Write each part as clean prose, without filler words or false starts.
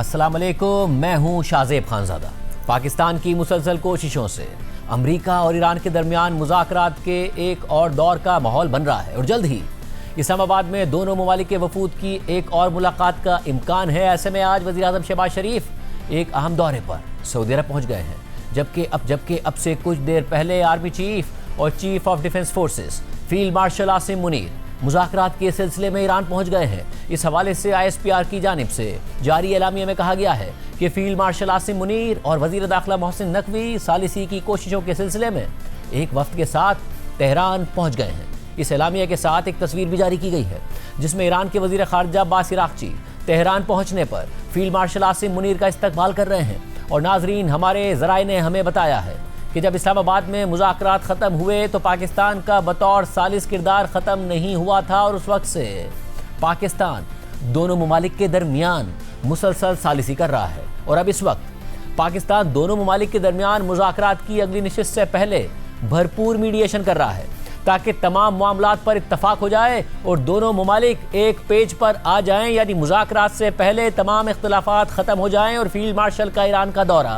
अस्सलाम वालेकुम, मैं हूं शाज़ेब खानज़ादा। पाकिस्तान की मुसलसल कोशिशों से अमेरिका और ईरान के दरमियान मुज़ाकरात के एक और दौर का माहौल बन रहा है और जल्द ही इस्लामाबाद में दोनों ममालिक के वफूद की एक और मुलाकात का इम्कान है। ऐसे में आज वज़ीर आज़म शहबाज शरीफ एक अहम दौरे पर सऊदी अरब पहुँच गए हैं, जबकि अब से कुछ देर पहले आर्मी चीफ और chief of defence forces field marshal Asim Munir मुज़ाकरात के सिलसिले में ईरान पहुंच गए हैं। इस हवाले से ISPR की जानिब से जारी एलामिया में कहा गया है कि फील्ड मार्शल आसिम मुनीर और वज़ीर दाखिला मोहसिन नकवी सालिसी की कोशिशों के सिलसिले में एक वफ्द के साथ तेहरान पहुंच गए हैं। इस एलामिया के साथ एक तस्वीर भी जारी की गई है जिसमें ईरान के वज़ीर ख़ारजा अब्बास इराक़ची तेहरान पहुँचने पर फील्ड मार्शल आसिम मुनीर का इस्तकबाल कर रहे हैं। और नाजरीन, हमारे ज़राए ने हमें बताया है कि जब इस्लामाबाद में मुज़ाकरात ख़त्म हुए तो पाकिस्तान का बतौर सालिस किरदार ख़त्म नहीं हुआ था और उस वक्त से पाकिस्तान दोनों ममालिक के दरमियान मुसलसल सालिसी कर रहा है। और अब इस वक्त पाकिस्तान दोनों ममालिक के दरमियान मुज़ाकरात की अगली नशिस्त से पहले भरपूर मीडिएशन कर रहा है ताकि तमाम मामलात पर इत्तफाक हो जाए और दोनों ममालिक एक पेज पर आ जाएं, यानी मुज़ाकरात से पहले तमाम इख्तिलाफात ख़त्म हो जाएं। और फील्ड मार्शल का ईरान का दौरा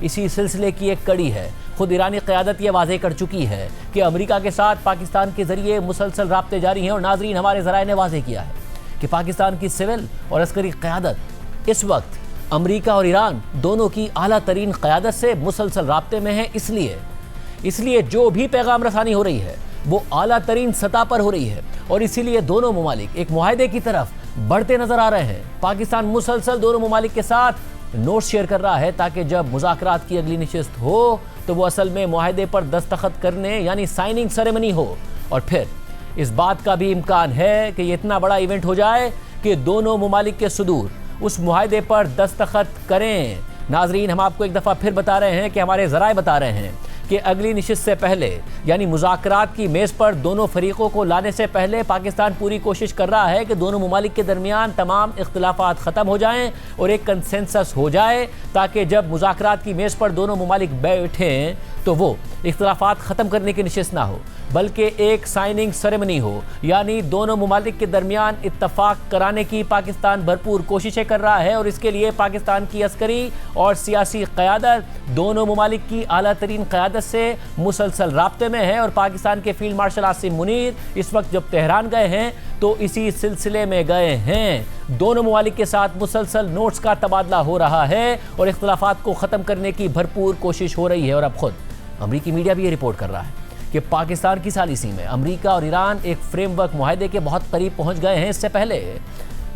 इसी सिलसिले की एक कड़ी है। खुद ईरानी क़यादत ये वाज़ेह कर चुकी है कि अमेरिका के साथ पाकिस्तान के ज़रिए मुसलसल राब्ते जारी हैं। और नाजरीन, हमारे ज़राए ने वाज़ेह किया है कि पाकिस्तान की सिविल और अस्करी क़यादत इस वक्त अमेरिका और ईरान दोनों की आला तरीन क़यादत से मुसलसल राब्ते में है। इसलिए जो भी पैगाम रसानी हो रही है वो आला तरीन सतह पर हो रही है और इसीलिए दोनों ममालिक एक मुआहदे की तरफ बढ़ते नजर आ रहे हैं। पाकिस्तान मुसलसल दोनों ममालिक के साथ नोट्स शेयर कर रहा है ताकि जब मुज़ाकरात की अगली नशिस्त हो तो वो असल में मुआहदे पर दस्तखत करने यानी साइनिंग सेरेमनी हो। और फिर इस बात का भी इम्कान है कि ये इतना बड़ा इवेंट हो जाए कि दोनों ममालिक के सदूर उस मुआहदे पर दस्तखत करें। नाजरीन, हम आपको एक दफ़ा फिर बता रहे हैं कि हमारे ज़राए बता रहे हैं कि अगली नशिस्त से पहले यानी मुज़ाकरात की मेज़ पर दोनों फरीक़ों को लाने से पहले पाकिस्तान पूरी कोशिश कर रहा है कि दोनों ममालिक के दरमियान तमाम इख्तिलाफात ख़त्म हो जाएं और एक कंसेंसस हो जाए ताकि जब मुज़ाकरात की मेज़ पर दोनों ममालिक बैठें तो वो इख्तिलाफात ख़त्म करने की नशिस्त ना हो बल्कि एक साइनिंग सेरेमनी हो, यानी दोनों ममालिक के दरमियान इत्तफाक कराने की पाकिस्तान भरपूर कोशिशें कर रहा है। और इसके लिए पाकिस्तान की अस्करी और सियासी क़यादत दोनों ममालिक की आला तरीन क़यादत से मुसलसल राब्ते में है। और पाकिस्तान के फील्ड मार्शल आसिम मुनीर इस वक्त जब तेहरान गए हैं तो इसी सिलसिले में गए हैं। दोनों ममालिक के साथ मुसलसल नोट्स का तबादला हो रहा है और इख्तिलाफात को ख़त्म करने की भरपूर कोशिश हो रही है। और अब खुद अमरीकी मीडिया भी ये रिपोर्ट कर रहा है कि पाकिस्तान की सालिसी में अमेरिका और ईरान एक फ्रेमवर्क मुआहदे के बहुत करीब पहुंच गए हैं। इससे पहले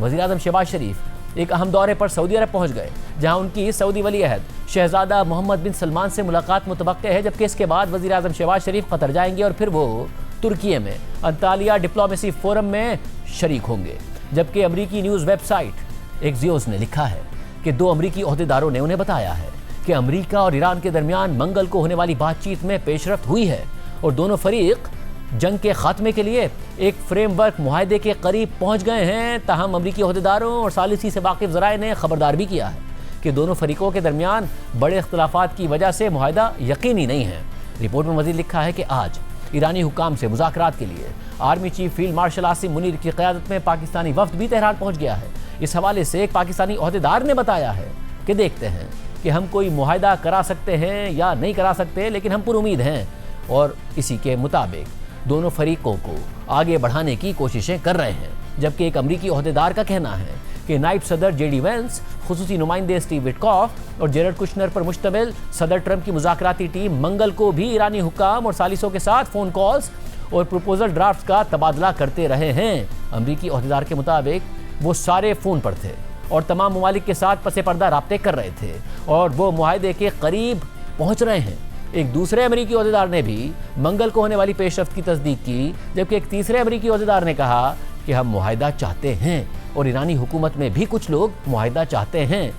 वज़ीर आज़म शहबाज शरीफ एक अहम दौरे पर सऊदी अरब पहुंच गए जहां उनकी सऊदी वली अहद शहजादा मोहम्मद बिन सलमान से मुलाकात मुतवक्के है, जबकि इसके बाद वज़ीर आज़म शहबाज शरीफ कतर जाएंगे और फिर वो तुर्की में अंतालिया डिप्लोमेसी फोरम में शरीक होंगे। जबकि अमरीकी न्यूज़ वेबसाइट एक्सियोस ने लिखा है कि दो अमरीकी ओहदेदारों ने उन्हें बताया है कि अमेरिका और ईरान के दरमियान मंगल को होने वाली बातचीत में पेशरफ्त हुई है और दोनों फरीक जंग के खात्मे के लिए एक फ्रेमवर्क मुआहदे के करीब पहुंच गए हैं। ताहम अमरीकी ओहदेदारों और सालिसी से वाकिफ ज़राए ने खबरदार भी किया है कि दोनों फरीकों के दरमियान बड़े इख्तिलाफात की वजह से मुआहदा यकीनी नहीं है। रिपोर्ट में मज़ीद लिखा है कि आज ईरानी हुकाम से मुज़ाकरात के लिए army chief field marshal Asim Munir की क़यादत में पाकिस्तानी वफ्द भी तेहरान पहुँच गया है। इस हवाले से एक पाकिस्तानी ओहदेदार ने बताया है कि देखते हैं कि हम कोई मुआहदा करा सकते हैं या नहीं करा सकते, लेकिन हम पुरुमीद हैं और इसी के मुताबिक दोनों फरीकों को आगे बढ़ाने की कोशिशें कर रहे हैं। जबकि एक अमरीकी ओहदेदार का कहना है कि नायब सदर JD वेंस, खुसूसी नुमाइंदे स्टीव विटकॉफ और जेरड कुशनर पर मुश्तमिल सदर ट्रंप की मुज़ाकराती टीम मंगल को भी ईरानी हुक्काम और सालिसों के साथ फ़ोन कॉल्स और प्रपोजल ड्राफ्ट का तबादला करते रहे हैं। अमरीकी ओहदेदार के मुताबिक वो सारे फ़ोन पर थे और तमाम ममालिक के साथ पसे पर्दा राब्ते कर रहे थे और वो मुआहदे के करीब पहुँच रहे हैं। एक दूसरे अमरीकी ओहदेदार ने भी मंगल को होने वाली पेशरफ्त की तस्दीक की, जबकि एक तीसरे अमरीकी ओहदेदार ने कहा कि हम मुआहदा चाहते हैं और ईरानी हुकूमत में भी कुछ लोग मुआहदा चाहते हैं।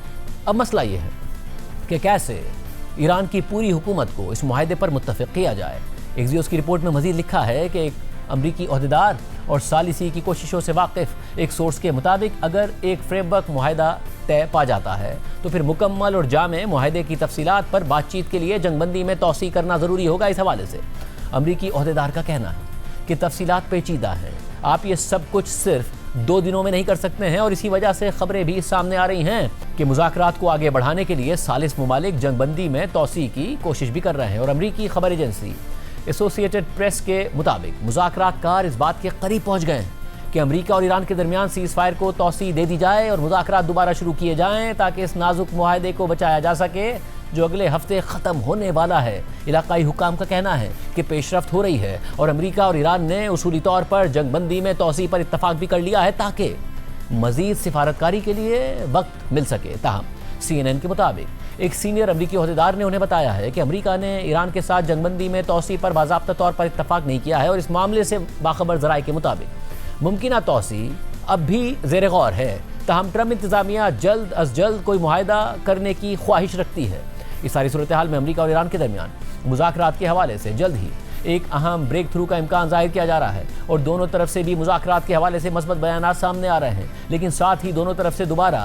अब मसला ये है कि कैसे ईरान की पूरी हुकूमत को इस मुआहदे पर मुत्तफ़िक़ किया जाए। एक्सियोस की रिपोर्ट में मज़ीद लिखा है कि एक अमरीकी ओहदेदार और सालिसी की कोशिशों से वाकिफ़ एक सोर्स के मुताबिक अगर एक फ्रेमवर्क मुआहदा तय पा जाता है तो फिर मुकम्मल और जामे मुआहदे की तफसीलात पर बातचीत के लिए जंगबंदी में तौसी करना ज़रूरी होगा। इस हवाले से अमरीकी ओहदेदार का कहना है कि तफसीलात पेचीदा हैं, आप ये सब कुछ सिर्फ 2 दिनों में नहीं कर सकते हैं और इसी वजह से खबरें भी सामने आ रही हैं कि मुज़ाकरात को आगे बढ़ाने के लिए सालिस मुमालिक जंगबंदी में तोसी की कोशिश भी कर रहे हैं। और अमरीकी खबर एजेंसी एसोसिएटेड प्रेस के मुताबिक मुज़ाकरातकार इस बात के करीब पहुंच गए हैं कि अमेरिका और ईरान के दरमियान सीज़ फायर को तोसी दे दी जाए और मुज़ाकरात दोबारा शुरू किए जाएं ताकि इस नाजुक मुआहदे को बचाया जा सके जो अगले हफ्ते ख़त्म होने वाला है। इलाकाई हुकाम का कहना है कि पेशरफ्त हो रही है और अमेरिका और ईरान ने उसूली तौर पर जंगबंदी में तोसी पर इत्तफाक भी कर लिया है ताकि मज़ीद सिफारतकारी के लिए वक्त मिल सके। ताहम CNN के मुताबिक एक सीनियर अमरीकी ओहदेदार ने उन्हें बताया है कि अमेरिका ने ईरान के साथ जंगबंदी में तोसी पर बाज़ाब्ता तौर पर इत्तफाक नहीं किया है और इस मामले से बाखबर ज़राए के मुताबिक मुमकिन तोसी अब भी ज़ेर गौर है। ताहम ट्रम्प इंतज़ामिया जल्द अज जल्द कोई मुआहदा करने की ख्वाहिश रखती है। इस सारी सूरत हाल में अमेरिका और ईरान के दरमियान मुज़ाकरात के हवाले से जल्द ही एक अहम ब्रेक थ्रू का इम्कान जाहिर किया जा रहा है और दोनों तरफ से भी मुज़ाकरात के हवाले से मस्बत बयानात सामने आ रहे हैं, लेकिन साथ ही दोनों तरफ से दोबारा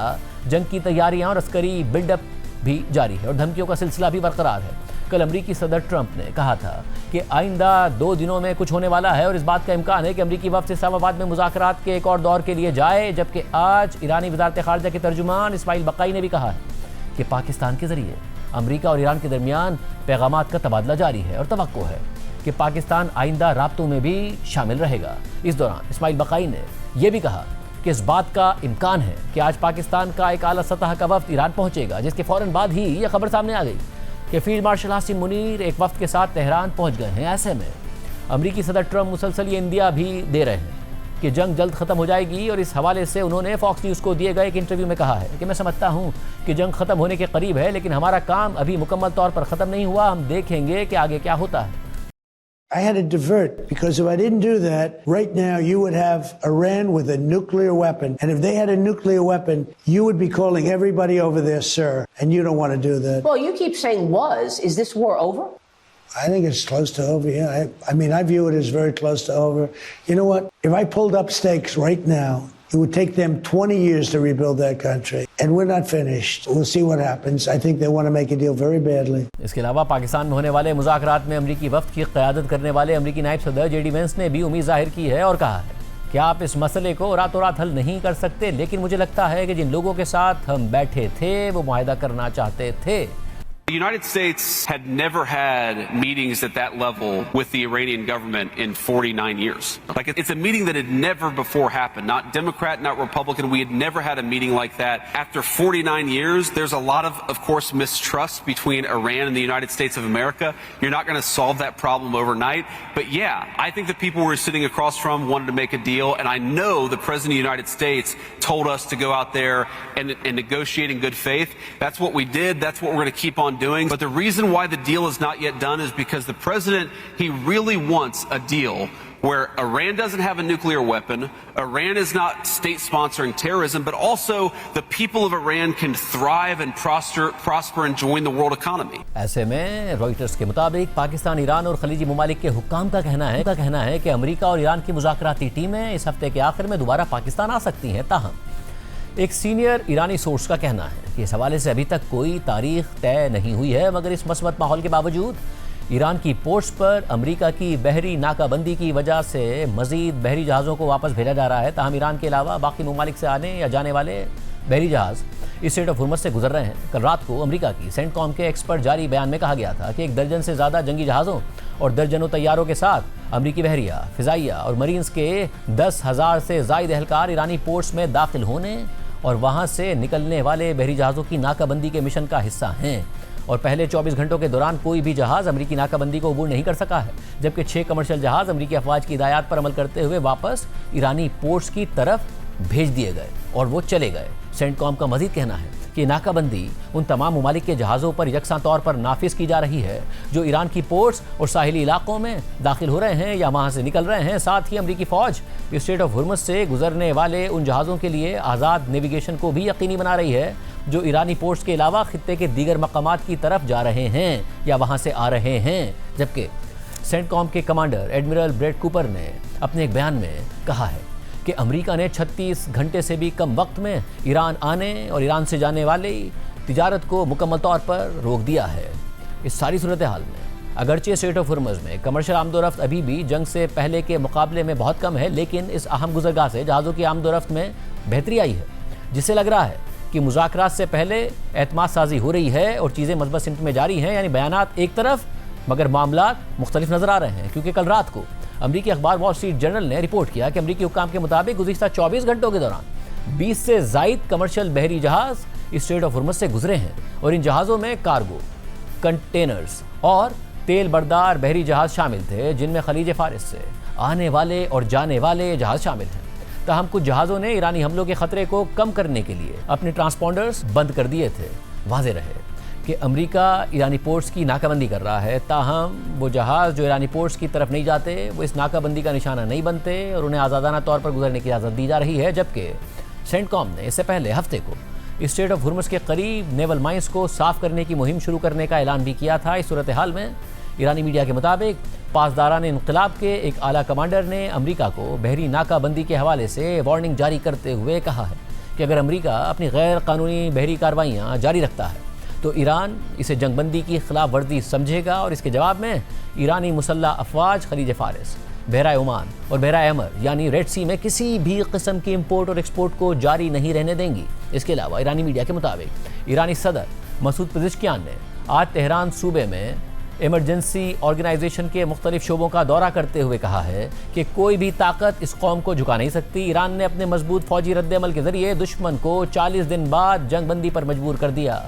जंग की तैयारियां और अस्करी बिल्डअप भी जारी है और धमकियों का सिलसिला भी बरकरार है। कल अमरीकी सदर ट्रंप ने कहा था कि आइंदा 2 दिनों में कुछ होने वाला है और इस बात का इम्कान है कि अमरीकी वफ़द इस्लामाबाद में मुज़ाकरात के एक और दौर के लिए जाए, जबकि आज ईरानी वज़ारत ख़ारिजा के तर्जुमान इस्माइल बक़ाई ने भी कहा है कि पाकिस्तान के ज़रिए अमरीका और ईरान के दरमियान पैगामात का तबादला जारी है और तवक्को है कि पाकिस्तान आइंदा राब्तों में भी शामिल रहेगा। इस दौरान इस्माइल बक़ाई ने यह भी कहा कि इस बात का इम्कान है कि आज पाकिस्तान का एक आला सतह का वफ़द ईरान पहुंचेगा, जिसके फ़ौरन बाद ही यह खबर सामने आ गई कि फील्ड मार्शल हासिम मुनीर एक वफ़द के साथ तेहरान पहुंच गए हैं। ऐसे में अमरीकी सदर ट्रंप मुसलसल ये इंदिया भी दे रहे हैं कि जंग जल्द ख़त्म हो जाएगी और इस हवाले से उन्होंने फॉक्स न्यूज़ को दिए गए एक इंटरव्यू में कहा है कि मैं समझता हूं कि जंग ख़त्म होने के करीब है, लेकिन हमारा काम अभी मुकम्मल तौर पर ख़त्म नहीं हुआ। हम देखेंगे कि आगे क्या होता है। I had to divert because if I didn't do that, right now you would have Iran with a nuclear weapon. And if they had a nuclear weapon, you would be calling everybody over there, sir. And you don't want to do that. Well, you keep saying was. Is this war over? I think it's close to over, yeah. I mean, I view it as very close to over. You know what? If I pulled up stakes right now, it would take them 20 years to rebuild that country. And we're not finished. We'll see what happens. I think they want to make a deal very badly. इसके अलावा पाकिस्तान में होने वाले मुज़ाकरात में अमरीकी वफ़द की क़यादत करने वाले अमरीकी नायब सदर JD वेंस ने भी उम्मीद जाहिर की है और कहा है कि आप इस मसले को रातों रात हल नहीं कर सकते, लेकिन मुझे लगता है कि जिन लोगों के साथ हम बैठे थे वो मुआहदा करना चाहते थे। The United States had never had meetings at that level with the Iranian government in 49 years. Like, it's a meeting that had never before happened. Not Democrat, not Republican. We had never had a meeting like that. After 49 years, there's a lot of course, mistrust between Iran and the United States of America. You're not going to solve that problem overnight. But yeah, I think the people we were sitting across from wanted to make a deal. And I know the President of the United States told us to go out there and negotiate in good faith. That's what we did. That's what we're going to keep on doing. But the reason why the deal is not yet done is because the president, he really wants a deal where Iran doesn't have a nuclear weapon, Iran is not state sponsoring terrorism, but also the people of Iran can thrive and prosper and join the world economy. ऐसे में Reuters के मुताबिक Pakistan, Iran और खलीजी ममालिक के हुक्काम का कहना है कि अमेरिका और ईरान की मुज़ाकराती टीमें इस हफ्ते के आखिर में दोबारा पाकिस्तान आ सकती हैं। ताहम एक सीनियर ईरानी सोर्स का कहना है कि इस हवाले से अभी तक कोई तारीख तय नहीं हुई है, मगर इस मस्बत माहौल के बावजूद ईरान की पोर्ट्स पर अमेरिका की बहरी नाकाबंदी की वजह से मज़ीद बहरी जहाज़ों को वापस भेजा जा रहा है। ताहम ईरान के अलावा बाकी ममालिक से आने या जाने वाले बहरी जहाज़ इस स्ट्रेट ऑफ हुर्मुज़ से गुजर रहे हैं। कल रात को अमेरिका की सेंटकॉम के एक्सपर्ट जारी बयान में कहा गया था कि 1 दर्जन से ज़्यादा जंगी जहाज़ों और दर्जनों तैयारों के साथ अमरीकी बहरिया, फ़िज़ाइया और मरीन्स के 10,000 से ज़ायद एहलकार ईरानी पोर्ट्स में दाखिल होने और वहाँ से निकलने वाले बहरी जहाज़ों की नाकाबंदी के मिशन का हिस्सा हैं। और पहले 24 घंटों के दौरान कोई भी जहाज़ अमरीकी नाकाबंदी को अबूर नहीं कर सका है, जबकि 6 कमर्शियल जहाज़ अमरीकी अफवाज की हिदायत पर अमल करते हुए वापस ईरानी पोर्ट्स की तरफ भेज दिए गए और वो चले गए। सेंटकॉम का मजीद कहना है कि नाकाबंदी उन तमाम ममालिक के जहाज़ों पर यकसा तौर पर नाफिज की जा रही है जो ईरान की पोर्ट्स और साहिली इलाकों में दाखिल हो रहे हैं या वहाँ से निकल रहे हैं। साथ ही अमरीकी फ़ौज स्ट्रेट ऑफ हुर्मुज़ से गुजरने वाले उन जहाज़ों के लिए आज़ाद नेविगेशन को भी यकीनी बना रही है जो ईरानी पोर्ट्स के अलावा खित्ते के दीगर मकामात की तरफ जा रहे हैं या वहाँ से आ रहे हैं। जबकि सेंटकॉम के कमांडर एडमिरल ब्रेट कूपर ने अपने एक बयान में कहा है कि अमेरिका ने 36 घंटे से भी कम वक्त में ईरान आने और ईरान से जाने वाली तिजारत को मुकम्मल तौर पर रोक दिया है। इस सारी सूरत हाल में अगरचे स्ट्रेट ऑफ हुर्मुज़ में कमर्शियल आमदोरफ्त अभी भी जंग से पहले के मुकाबले में बहुत कम है, लेकिन इस अहम गुजरगाह से जहाज़ों की आमदोरफ्त में बेहतरी आई है, जिससे लग रहा है कि मुज़ाकरात से पहले एतमाद साजी हो रही है और चीज़ें मज़बूत सिमत में जारी हैं। यानी बयानात एक तरफ मगर मामलात मुख्तलिफ नज़र आ रहे हैं, क्योंकि कल रात को अमरीकी अखबार वॉल स्ट्रीट जर्नल ने रिपोर्ट किया कि अमरीकी हुक्काम के मुताबिक गुज़िश्ता 24 घंटों के दौरान 20 से ज़ायद कमर्शियल बहरी जहाज़ इस स्ट्रेट ऑफ हुर्मुज़ से गुजरे हैं और इन जहाज़ों में कार्गो, कंटेनर्स और तेल बरदार बहरी जहाज़ शामिल थे, जिनमें खलीज फारिस से आने वाले और जाने वाले जहाज़ शामिल हैं। ताहम कुछ जहाज़ों ने ईरानी हमलों के खतरे को कम करने के लिए अपने ट्रांसपॉन्डर्स बंद कर दिए थे। वाज़ेह रहे कि अमेरिका ईरानी पोर्ट्स की नाकाबंदी कर रहा है, ताहम वो जहाज़ जो ईरानी पोर्ट्स की तरफ नहीं जाते वो इस नाकाबंदी का निशाना नहीं बनते और उन्हें आज़ादाना तौर पर गुजरने की इजाज़त दी जा रही है। जबकि सेंटकॉम ने इससे पहले हफ्ते को स्ट्रेट ऑफ हुर्मुज़ के करीब नेवल माइंस को साफ करने की मुहिम शुरू करने का ऐलान भी किया था। इस सूरत हाल में ईरानी मीडिया के मुताबिक पासदारान इनक़िलाब के एक आला कमांडर ने अमेरिका को बहरी नाकाबंदी के हवाले से वार्निंग जारी करते हुए कहा है कि अगर अमेरिका अपनी गैर कानूनी बहरी कार्रवाइयाँ जारी रखता है तो ईरान इसे जंगबंदी की खिलाफ वर्जी समझेगा और इसके जवाब में ईरानी मुसल्लह अफवाज खलीज फारिस, बहरा ओमान और बहरा अहमर यानी रेड सी में किसी भी किस्म की इम्पोर्ट और एक्सपोर्ट को जारी नहीं रहने देंगी। इसके अलावा ईरानी मीडिया के मुताबिक ईरानी सदर मसूद पेज़ेश्कियान ने आज तेहरान सूबे में इमरजेंसी ऑर्गेनाइजेशन के मुख्तलिफ शोबों का दौरा करते हुए कहा है कि कोई भी ताकत इस कौम को झुका नहीं सकती। ईरान ने अपने मजबूत फौजी रद्द-ए-अमल के जरिए दुश्मन को 40 दिन बाद जंगबंदी पर मजबूर कर दिया।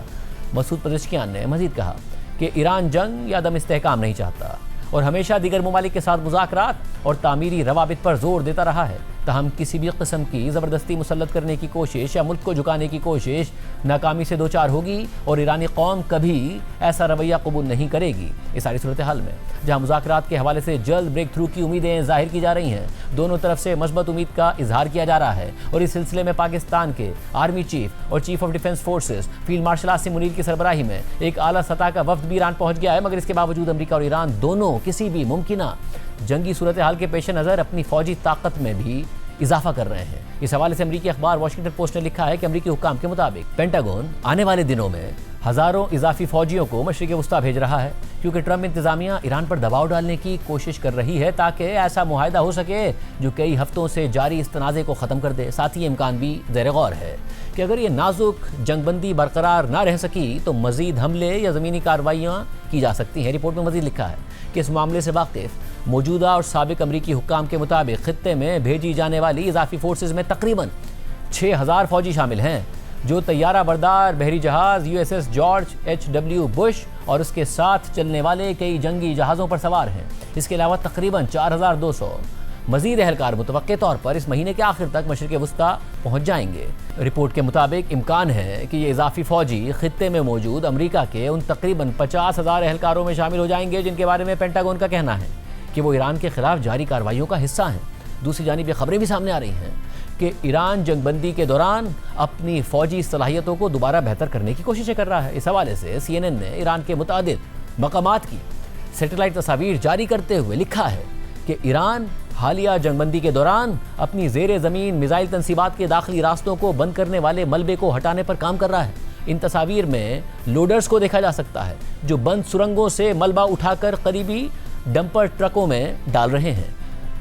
मसूद पेज़ेश्कियान ने मजीद कहा कि ईरान जंग या दम इस्तेहकाम नहीं चाहता और हमेशा दीगर ममालिक के साथ मुज़ाकरात और तामीरी रवाबित पर जोर देता रहा है। ताहम किसी भी किस्म की ज़बरदस्ती मुसल्लत करने की कोशिश या मुल्क को झुकाने की कोशिश नाकामी से दो चार होगी और ईरानी कौम कभी ऐसा रवैया कबूल नहीं करेगी। इस सारी सूरत हाल में जहाँ मुज़ाकरात के हवाले से जल्द ब्रेक थ्रू की उम्मीदें जाहिर की जा रही हैं, दोनों तरफ से मस्बत उम्मीद का इजहार किया जा रहा है और इस सिलसिले में पाकिस्तान के आर्मी चीफ और chief of defence forces field marshal Asim Munir की सरबराही में एक आला सतह का वफ्द भी ईरान पहुँच गया है। मगर इसके बावजूद अमरीका और ईरान दोनों किसी भी मुमकिना जंगी सूरत हाल के पेश नज़र अपनी फौजी ताकत में भी इजाफा कर रहे हैं। इस हवाले से अमरीकी अखबार वाशिंगटन पोस्ट ने लिखा है कि अमरीकी हुक्काम के मुताबिक पेंटागन आने वाले दिनों में हज़ारों इजाफी फौजियों को मशरिक़ वुस्ता भेज रहा है, क्योंकि ट्रंप इंतज़ामिया ईरान पर दबाव डालने की कोशिश कर रही है ताकि ऐसा मुआहदा हो सके जो कई हफ्तों से जारी इस तनाज़े को ख़त्म कर दे। साथ ही इम्कान भी ज़ेर गौर है कि अगर ये नाजुक जंगबंदी बरकरार ना रह सकी तो मज़ीद हमले या ज़मीनी कार्रवाइयाँ की जा सकती हैं। रिपोर्ट में मज़ीद लिखा है कि इस मामले से वाकिफ़ मौजूदा और साबिक अमरीकी हुक्काम के मुताबिक खित्ते में भेजी जाने वाली इजाफी फोर्सेज में तकरीबन 6000 फौजी शामिल हैं, जो तैयारा बरदार बहरी जहाज़ USS जॉर्ज H.W. बुश और उसके साथ चलने वाले कई जंगी जहाज़ों पर सवार हैं। इसके अलावा तकरीबन 4200 मज़ीद अहलकार मुतवक्के तौर पर इस महीने के आखिर तक मशरिक़ वुस्ता पहुँच जाएंगे। रिपोर्ट के मुताबिक इम्कान है कि ये इजाफी फ़ौजी खित्ते में मौजूद अमरीका के उन तकरीबन 50,000 अहलकारों में शामिल हो जाएंगे जिनके बारे में पेंटागन का कहना है कि वो ईरान के खिलाफ जारी कार्रवाइयों का हिस्सा हैं। दूसरी जानिब ये खबरें भी सामने आ रही हैं कि ईरान जंगबंदी के दौरान अपनी फ़ौजी सलाहियतों को दोबारा बेहतर करने की कोशिशें कर रहा है। इस हवाले से CNN ने ईरान के मुतादिद मकामात की सैटेलाइट तस्वीर जारी करते हुए लिखा है कि ईरान हालिया जंगबंदी के दौरान अपनी ज़ेर ज़मीन मिसाइल तनसीबात के दाखिली रास्तों को बंद करने वाले मलबे को हटाने पर काम कर रहा है। इन तस्वीर में लोडर्स को देखा जा सकता है जो बंद सुरंगों से मलबा उठाकर करीबी डंपर ट्रकों में डाल रहे हैं।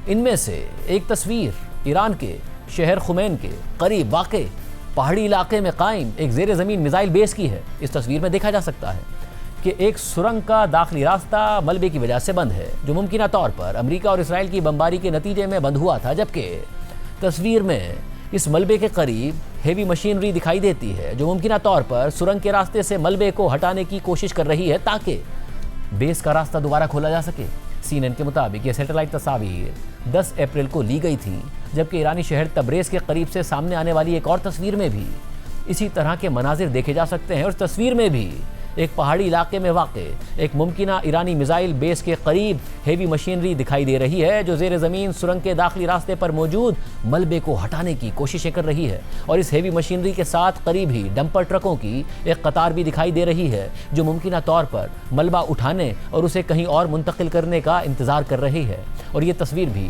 इनमें से एक तस्वीर ईरान के शहर खुमैन के करीब वाक़े पहाड़ी इलाके में कायम एक ज़ेर ज़मीन मिसाइल बेस की है। इस तस्वीर में देखा जा सकता है कि एक सुरंग का दाखिली रास्ता मलबे की वजह से बंद है, जो मुमकिना तौर पर अमेरिका और इसराइल की बमबारी के नतीजे में बंद हुआ था। जबकि तस्वीर में इस मलबे के करीब हेवी मशीनरी दिखाई देती है जो मुमकिना तौर पर सुरंग के रास्ते से मलबे को हटाने की कोशिश कर रही है ताकि बेस का रास्ता दोबारा खोला जा सके। CNN के मुताबिक ये सैटेलाइट तस्वीर 10 अप्रैल को ली गई थी, जबकि ईरानी शहर तब्रेज़ के करीब से सामने आने वाली एक और तस्वीर में भी इसी तरह के मनाजिर देखे जा सकते हैं। और उस तस्वीर में भी एक पहाड़ी इलाके में वाक़े एक मुमकिना ईरानी मिसाइल बेस के करीब हेवी मशीनरी दिखाई दे रही है जो ज़ेर ज़मीन सुरंग के दाखिली रास्ते पर मौजूद मलबे को हटाने की कोशिशें कर रही है। और इस हेवी मशीनरी के साथ करीब ही डंपर ट्रकों की एक कतार भी दिखाई दे रही है जो मुमकिना तौर पर मलबा उठाने और उसे कहीं और मुंतकिल करने का इंतज़ार कर रही है। और ये तस्वीर भी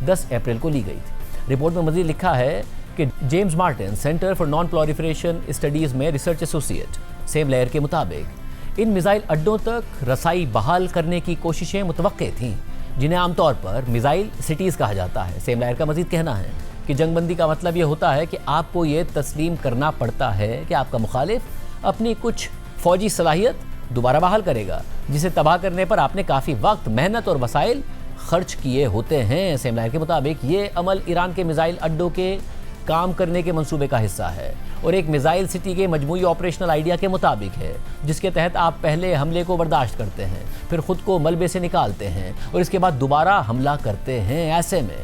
10 अप्रैल को ली गई थी। रिपोर्ट में मज़ीद लिखा है कि James Martin centre for non proliferation studies में रिसर्च एसोसिएट सेम लेयर के मुताबिक इन मिसाइल अड्डों तक रसाई बहाल करने की कोशिशें मुतवक्के थीं, जिन्हें आमतौर पर मिसाइल सिटीज़ कहा जाता है। सेम लायर का मजीद कहना है कि जंगबंदी का मतलब ये होता है कि आपको ये तस्लीम करना पड़ता है कि आपका मुखालिफ अपनी कुछ फौजी सलाहियत दोबारा बहाल करेगा, जिसे तबाह करने पर आपने काफ़ी वक्त, मेहनत और वसाइल खर्च किए होते हैं। सेम लायर के मुताबिक ये अमल ईरान के मिसाइल अड्डों के काम करने के मंसूबे का हिस्सा है और एक मिसाइल सिटी के मजमूई ऑपरेशनल आइडिया के मुताबिक है, जिसके तहत आप पहले हमले को बर्दाश्त करते हैं, फिर खुद को मलबे से निकालते हैं और इसके बाद दोबारा हमला करते हैं। ऐसे में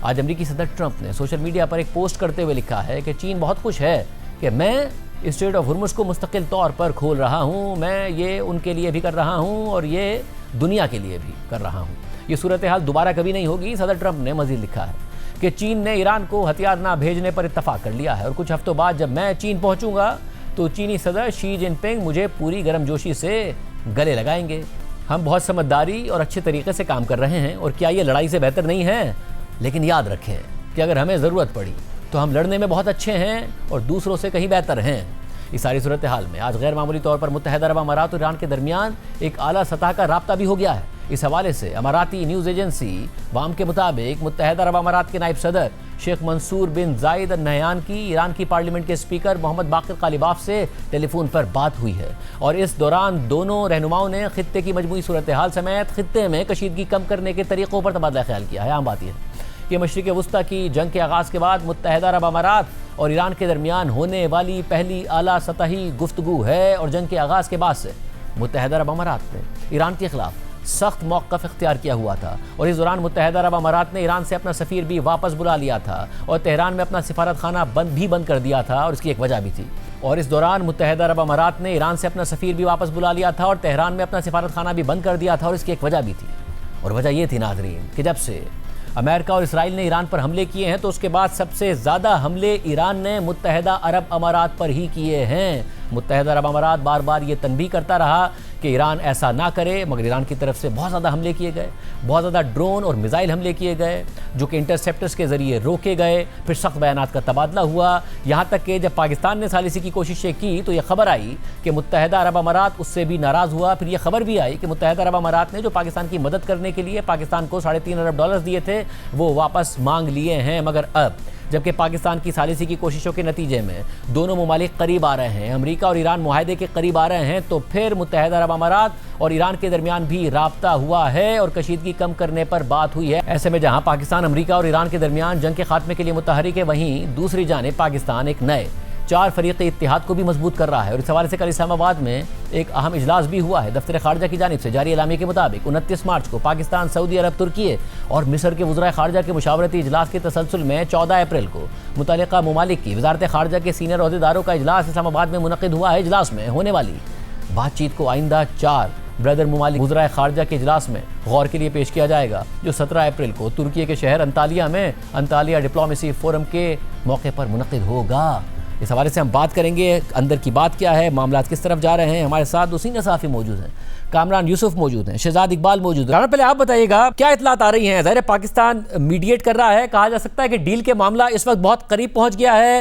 आज अमेरिकी सदर ट्रंप ने सोशल मीडिया पर एक पोस्ट करते हुए लिखा है कि चीन बहुत खुश है कि मैं स्ट्रेट ऑफ हुर्मुज़ को मुस्तकिल तौर पर खोल रहा हूँ, मैं ये उनके लिए भी कर रहा हूँ और ये दुनिया के लिए भी कर रहा हूँ। ये सूरत हाल दोबारा कभी नहीं होगी। सदर ट्रंप ने मज़ीद लिखा है कि चीन ने ईरान को हथियार ना भेजने पर इत्तफाक कर लिया है और कुछ हफ्तों बाद जब मैं चीन पहुंचूंगा तो चीनी सदर शी जिनपिंग मुझे पूरी गर्मजोशी से गले लगाएंगे। हम बहुत समझदारी और अच्छे तरीके से काम कर रहे हैं और क्या ये लड़ाई से बेहतर नहीं है? लेकिन याद रखें कि अगर हमें ज़रूरत पड़ी तो हम लड़ने में बहुत अच्छे हैं और दूसरों से कहीं बेहतर हैं। इस सारी सूरत हाल में आज गैर मामूली तौर पर मुत्तहदा अरब अमारात और ईरान के दरमियान एक आला सतह का राब्ता भी हो गया है। इस हवाले से अमाराती न्यूज़ एजेंसी वाम के मुताबिक मुत्तहदा अरब अमारात के नायब सदर शेख मंसूर बिन जायद अल नहयान की ईरान की पार्लियामेंट के स्पीकर मोहम्मद बाकिर कालिबाफ से टेलीफोन पर बात हुई है और इस दौरान दोनों रहनुमाओं ने खित्ते की मजमूई सूरत हाल समेत खित्ते में कशीदगी कम करने के तरीक़ों पर तबादला ख्याल किया है। आम बात यह है कि मशरिक़ वुस्ता की जंग के आगाज़ के बाद मुत्तहदा अरब अमारात और ईरान के दरमियान होने वाली पहली आला सतही गुफ्तगू है और जंग के आगाज़ के बाद से मुत्तहदा अरब अमारात ने ईरान के खिलाफ सख्त मौक़िफ़ इख्तियार किया हुआ था और इस दौरान मुत्तहदा अरब अमारात ने ईरान से अपना सफ़ीर भी वापस बुला लिया था और तेहरान में अपना सिफारत खाना बंद कर दिया था और इसकी एक वजह भी थी। और इस दौरान मुत्तहदा अरब अमारात ने ईरान से अपना सफ़ीर भी वापस बुला लिया था और तेहरान में अपना सिफारत खाना भी बंद कर दिया था और इसकी एक वजह भी थी। और वजह यह थी नाज़रीन कि जब से अमेरिका और इसराइल ने ईरान पर हमले किए हैं तो उसके बाद सबसे ज़्यादा हमले ईरान ने मुत्तहदा अरब अमारात पर ही किए हैं। मुत्तहदा अरब अमारात बार बार ये तनबीह करता रहा कि ईरान ऐसा ना करे, मगर ईरान की तरफ से बहुत ज़्यादा हमले किए गए, बहुत ज़्यादा ड्रोन और मिसाइल हमले किए गए जो कि इंटरसेप्टर्स के ज़रिए रोके गए, फिर सख्त बयानात का तबादला हुआ। यहाँ तक कि जब पाकिस्तान ने सालिसी की कोशिशें की तो यह खबर आई कि मुत्तहदा अरब अमारात उससे भी नाराज़ हुआ। फिर यह खबर भी आई कि मुत्तहदा अरब अमारात ने जो पाकिस्तान की मदद करने के लिए पाकिस्तान को $3.5 अरब दिए थे वो वापस मांग लिए हैं। मगर अब जबकि पाकिस्तान की सालिसी की कोशिशों के नतीजे में दोनों ममालिक करीब आ रहे हैं, अमेरिका और ईरान मुआहदे के करीब आ रहे हैं, तो फिर मुत्तहदा अरब अमारात और ईरान के दरमियान भी राब्ता हुआ है और कशीदगी कम करने पर बात हुई है। ऐसे में जहां पाकिस्तान अमेरिका और ईरान के दरमियान जंग के खात्मे के लिए मुतहरिक है, वहीं दूसरी जानिब पाकिस्तान एक नए 4 फरीक़ी इत्तिहाद को भी मजबूत कर रहा है। और इस हवाले से कल इस्लामाबाद में एक अहम इजलास भी हुआ है। दफ्तर खारजा की जानिब से जारी एलामिया के मुताबिक 29 मार्च को पाकिस्तान, सऊदी अरब, तुर्की और मिस्र के वज़राए खारजा के मुशावरती इजलास के तसलसल में 14 अप्रैल को मुतल्लिक़ा ममालिक की वज़ारत खारजा के सीनियर ओहदेदारों का इजलास इस्लामाबाद में मुनक़िद हुआ है। इजलास में होने वाली बातचीत को आइंदा 4 ब्रदर ममालिक वज़राए खारजा के इजलास में गौर के लिए पेश किया जाएगा, जो 17 अप्रैल को तुर्की के शहर अंतालिया में अंतालिया डिप्लोमेसी फोरम के मौके पर मुनक़िद होगा। इस हवाले से हम बात करेंगे अंदर की बात क्या है, मामला किस तरफ जा रहे हैं। हमारे साथ दो सीनियर सहाफ़ी मौजूद हैं, कामरान यूसुफ मौजूद हैं, शहजाद इकबाल मौजूद हैं। पहले आप बताइएगा क्या इतलात आ रही हैं? ज़ाहिर है पाकिस्तान मीडिएट कर रहा है, कहा जा सकता है कि डील के मामला इस वक्त बहुत करीब पहुंच गया है।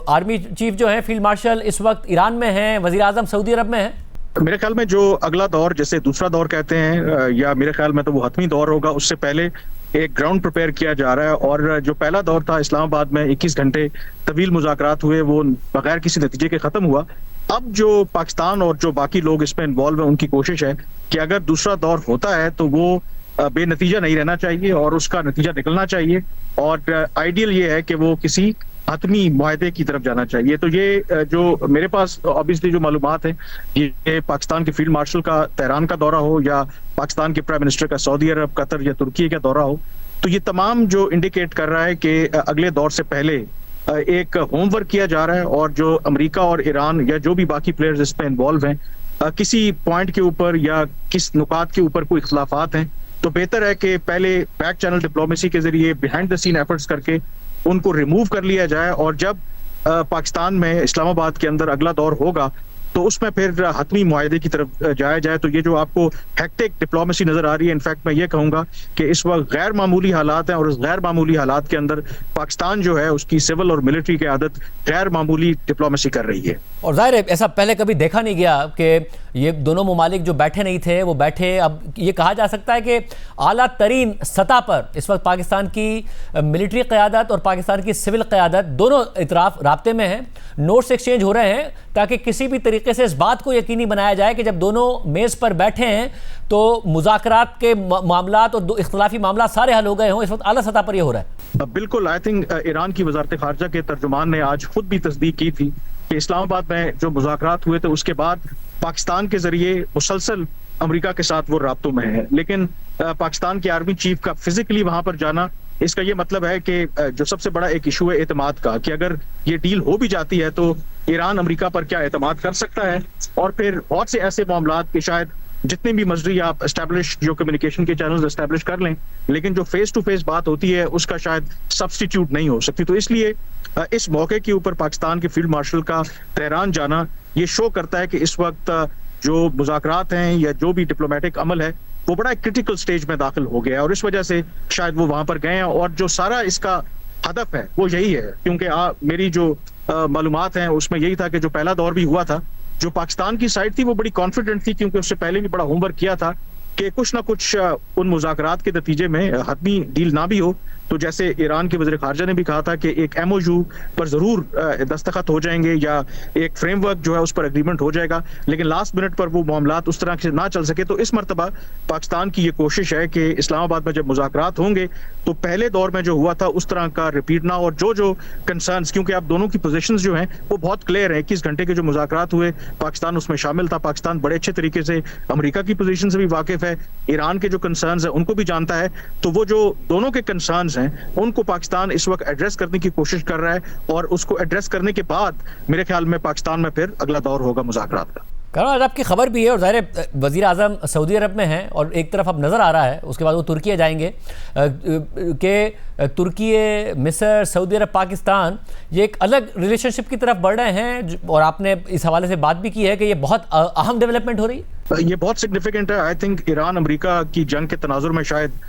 आर्मी चीफ जो है फील्ड मार्शल इस वक्त ईरान में हैं, वज़ीर आज़म सऊदी अरब में है। मेरे ख्याल में जो अगला दौर, जैसे दूसरा दौर कहते हैं, या मेरे ख्याल में तो वो हतमी दौर होगा, उससे पहले एक ग्राउंड प्रिपेयर किया जा रहा है। और जो पहला दौर था इस्लामाबाद में 21 घंटे तवील मुज़ाकरात हुए, वो बगैर किसी नतीजे के खत्म हुआ। अब जो पाकिस्तान और जो बाकी लोग इसमें इन्वॉल्व हैं, उनकी कोशिश है कि अगर दूसरा दौर होता है तो वो बेनतीजा नहीं रहना चाहिए और उसका नतीजा निकलना चाहिए। और आइडियल ये है कि वो किसी हतमी मुआहदे की तरफ जाना चाहिए। तो ये जो मेरे पास ऑब्वियसली जो मालूमात है, ये पाकिस्तान के फील्ड मार्शल का तेहरान का दौरा हो या पाकिस्तान के प्राइम मिनिस्टर का सऊदी अरब, कतर या तुर्की का दौरा हो, तो ये तमाम जो इंडिकेट कर रहा है कि अगले दौर से पहले एक होमवर्क किया जा रहा है। और जो अमेरिका और ईरान या जो भी बाकी प्लेयर्स इसमें इन्वॉल्व हैं, किसी पॉइंट के ऊपर या किस नुकात के ऊपर कोई इख्तलाफात हैं, तो बेहतर है कि पहले बैक चैनल डिप्लोमेसी के जरिए बिहाइंड द सीन एफर्ट्स करके उनको रिमूव कर लिया जाए। और जब पाकिस्तान में इस्लामाबाद के अंदर अगला दौर होगा तो उसमें फिर हतमी मुआहदे की तरफ जाया जाए। तो ये जो आपको हेक्टिक डिप्लोमेसी नजर आ रही है, इनफैक्ट मैं ये कहूंगा कि इस वक्त गैर मामूली हालात हैं, और इस गैर मामूली हालात के अंदर पाकिस्तान जो है उसकी सिविल और मिलिट्री की आदत गैर मामूली डिप्लोमेसी कर रही है। और जाहिर है ऐसा पहले कभी देखा नहीं गया कि ये दोनों ममालिक जो बैठे नहीं थे वो बैठे। अब ये कहा जा सकता है कि आला तरीन सतह पर इस वक्त पाकिस्तान की मिलिट्री क़यादत और पाकिस्तान की सिविल क़यादत दोनों इतराफ़ राब्ते में हैं, नोट्स एक्सचेंज हो रहे हैं, ताकि किसी भी तरीके से इस बात को यकीनी बनाया जाए कि जब दोनों मेज़ पर बैठे हैं तो मुज़ाकरात के मामलात और इख्तलाफी मामला सारे हल हो गए हों। इस वक्त आला सतह पर यह हो रहा है। बिल्कुल, आई थिंक ईरान की वजारत खारजा के तर्जुमान ने आज खुद भी तस्दीक की थी कि इस्लामाबाद में जो मुज़ाकरात हुए थे उसके बाद पाकिस्तान के जरिए मुसलसल अमेरिका के साथ वो राब्तों में है। लेकिन पाकिस्तान के आर्मी चीफ का फिजिकली वहां पर जाना, इसका ये मतलब है कि जो सबसे बड़ा एक इशू है एतमाद का, कि अगर ये डील हो भी जाती है तो ईरान अमेरिका पर क्या एतमाद कर सकता है। और फिर बहुत से ऐसे मामलात कि शायद जितने भी मजरी आप एस्टैब्लिश जो कम्युनिकेशन के चैनल्स एस्टैब्लिश कर लें, लेकिन जो फेस टू फेस बात होती है उसका शायद सब्स्टिट्यूट नहीं हो सकती। तो इसलिए इस मौके के ऊपर पाकिस्तान के फील्ड मार्शल का तेहरान जाना ये शो करता है कि इस वक्त जो मुज़ाकरात हैं या जो भी डिप्लोमेटिक अमल है वो बड़ा क्रिटिकल स्टेज में दाखिल हो गया है, और इस वजह से शायद वो वहां पर गए हैं। और जो सारा इसका हदफ है वो यही है, क्योंकि मेरी जो मालूमात हैं उसमें यही था कि जो पहला दौर भी हुआ था, जो पाकिस्तान की साइड थी वो बड़ी कॉन्फिडेंट थी, क्योंकि उससे पहले भी बड़ा होमवर्क किया था कि कुछ ना कुछ उन मुज़ाकरात के नतीजे में हतमी डील ना भी हो, तो जैसे ईरान के वज़ीर ख़ारजा ने भी कहा था कि एक MOU पर जरूर दस्तखत हो जाएंगे या एक फ्रेमवर्क जो है उस पर एग्रीमेंट हो जाएगा, लेकिन लास्ट मिनट पर वो मामलात उस तरह से ना चल सके। तो इस मरतबा पाकिस्तान की ये कोशिश है कि इस्लामाबाद में जब मुज़ाकरात होंगे तो पहले दौर में जो हुआ था उस तरह का रिपीट ना, और जो कंसर्न्स, क्योंकि आप दोनों की पोजीशंस जो हैं वो बहुत क्लियर है। 21 घंटे के जो मुज़ाकरात हुए पाकिस्तान उसमें शामिल था, पाकिस्तान बड़े अच्छे तरीके से अमेरिका की पोजीशन से भी वाकिफ है, ईरान के जो कंसर्न्स हैं उनको भी जानता है। तो वो जो दोनों के कंसर्न्स हैं उनको पाकिस्तान इस वक्त एड्रेस करने की कोशिश कर रहा है, और उसको एड्रेस करने के बाद मेरे ख्याल में पाकिस्तान में फिर अगला दौर होगा मुज़ाकरात का। कारण आपकी खबर भी है, और ज़ाहिर वज़ीर आज़म सऊदी अरब में हैं और एक तरफ अब नज़र आ रहा है उसके बाद वो तुर्की जाएंगे कि तुर्की, मिस्र, सऊदी अरब, पाकिस्तान ये एक अलग रिलेशनशिप की तरफ बढ़ रहे हैं, और आपने इस हवाले से बात भी की है कि ये बहुत अहम डेवलपमेंट हो रही है। ये बहुत सिग्निफिकेंट है। आई थिंक ईरान अमेरिका की जंग के तनाजुर में शायद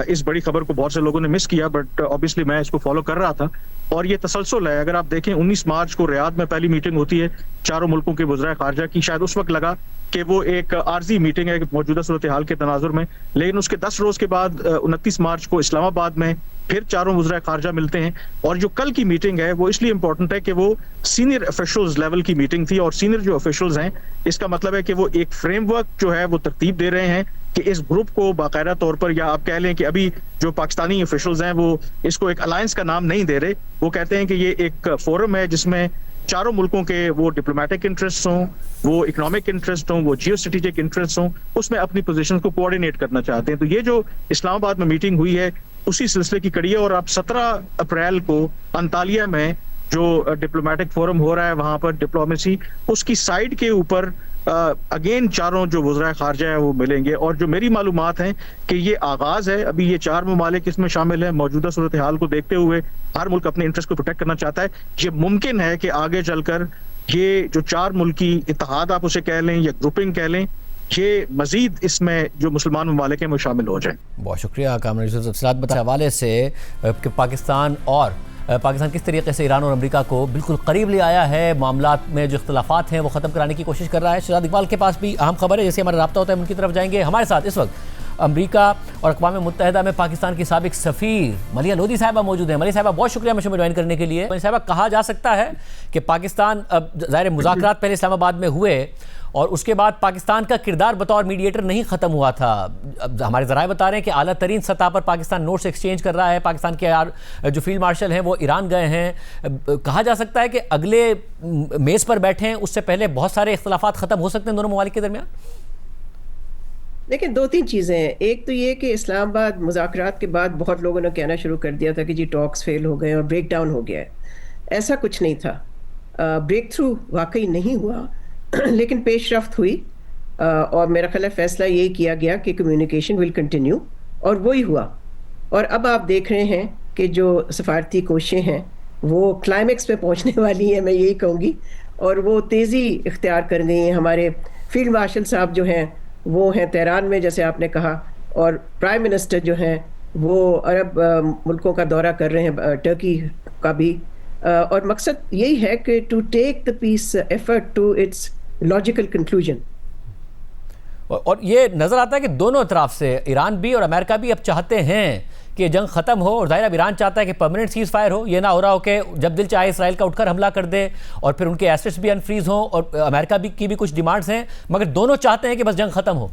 इस बड़ी खबर को बहुत से लोगों ने मिस किया, बट ऑब्वियसली मैं इसको फॉलो कर रहा था, और ये तसलसल है। अगर आप देखें 19 मार्च को रियाद में पहली मीटिंग होती है चारों मुल्कों के वज़राए खारजा की, शायद उस वक्त लगा कि वो एक आर्जी मीटिंग है मौजूदा सूरत हाल के तनाजुर में, लेकिन उसके 10 रोज के बाद 29 मार्च को इस्लामाबाद में फिर चारों वज़राए खारजा मिलते हैं। और जो कल की मीटिंग है वो इसलिए इंपॉर्टेंट है कि वो सीनियर ऑफिशियल्स लेवल की मीटिंग थी, और सीनियर जो ऑफिशियल्स हैं इसका मतलब है कि वो एक फ्रेमवर्क जो है वो तरतीब दे रहे हैं कि इस ग्रुप को बाकायदा तौर पर, या आप कह लें कि अभी जो पाकिस्तानी ऑफिशियल्स हैं वो इसको एक अलायंस का नाम नहीं दे रहे, वो कहते हैं कि ये एक फोरम है जिसमें चारों मुल्कों के वो डिप्लोमेटिक इंटरेस्ट हों, वो इकोनॉमिक इंटरेस्ट हों, वो जियो स्ट्रेटेजिक इंटरेस्ट हों, उसमें अपनी पोजीशन को कोऑर्डिनेट करना चाहते हैं। तो ये जो इस्लामाबाद में मीटिंग हुई है उसी सिलसिले की कड़ी है, और अब 17 अप्रैल को अंतालिया में जो डिप्लोमेटिक फोरम हो रहा है वहां पर डिप्लोमेसी, उसकी साइड के ऊपर अगेन चारों जो वज़राए खारजा है वो मिलेंगे। और जो मेरी मालूमात हैं कि ये आगाज है, अभी ये 4 ममालिक इसमें शामिल है। मौजूदा सूरत हाल को देखते हुए हर मुल्क अपने इंटरेस्ट को प्रोटेक्ट करना चाहता है। ये मुमकिन है कि आगे चलकर ये जो 4 मुल्की इत्तेहाद आप उसे कह लें या ग्रुपिंग कह लें, ये मजीद इसमें जो मुसलमान ममालिक हैं वो शामिल हो जाए। बहुत शुक्रिया कामरान यूसुफ। तफसीलात बताने हवाले से कि पाकिस्तान किस तरीके से ईरान और अमेरिका को बिल्कुल करीब ले आया है, मामलात में जो इख्तलाफात हैं वो ख़त्म कराने की कोशिश कर रहा है। शहजाद इकबाल के पास भी अहम खबर है, जैसे हमारा रब्ता होता है उनकी तरफ जाएंगे। हमारे साथ इस वक्त अमेरिका और अक़वाम मुत्तहिदा में पाकिस्तान की साबिक सफ़ीर मलिया लोधी साहिबा मौजूद हैं। मलिया साहिबा बहुत शुक्रिया मुझे ज्वाइन करने के लिए। मलिया साहिबा, कहा जा सकता है कि पाकिस्तान, अब ज़ाहिर मुज़ाकरात पहले इस्लामाबाद में हुए और उसके बाद पाकिस्तान का किरदार बतौर मीडिएटर नहीं ख़त्म हुआ था। अब हमारे ज़राए बता रहे हैं कि आला तरीन सतह पर पाकिस्तान नोट्स एक्सचेंज कर रहा है। पाकिस्तान के जो फील्ड मार्शल हैं वो ईरान गए हैं। कहा जा सकता है कि अगले मेज़ पर बैठे हैं उससे पहले बहुत सारे इख्तलाफात ख़त्म हो सकते हैं दोनों ममालिक के दरमियान। देखिए, 2-3 चीज़ें हैं। एक तो ये कि इस्लामाबाद मुज़ाकरात के बाद बहुत लोगों ने कहना शुरू कर दिया था कि जी टॉक्स फेल हो गए और ब्रेक डाउन हो गया है। ऐसा कुछ नहीं था। ब्रेक थ्रू वाकई नहीं हुआ लेकिन पेशरफ्त हुई, और मेरा ख्याल है फैसला यही किया गया कि कम्युनिकेशन विल कंटिन्यू, और वही हुआ। और अब आप देख रहे हैं कि जो सफारती कोशिशें हैं वो क्लाइमेक्स पे पहुंचने वाली हैं, मैं यही कहूँगी। और वो तेज़ी इख्तियार कर गई हैं। हमारे फील्ड मार्शल साहब जो हैं वो हैं तेहरान में, जैसे आपने कहा, और प्राइम मिनिस्टर जो हैं वो अरब मुल्कों का दौरा कर रहे हैं, टर्की का भी, और मकसद यही है कि to take the peace effort to its logical conclusion. और ये नजर आता है कि दोनों तरफ से ईरान भी और अमेरिका भी अब चाहते हैं कि जंग खत्म हो, और जाहिर अब ईरान चाहता है कि परमानेंट सीज फायर हो, ये ना हो रहा हो कि जब दिल चाहे इसराइल का उठकर हमला कर दे और फिर उनके एसेट्स भी अनफ्रीज हों, और अमेरिका की भी कुछ डिमांड्स हैं, मगर दोनों चाहते हैं कि बस जंग खत्म हो।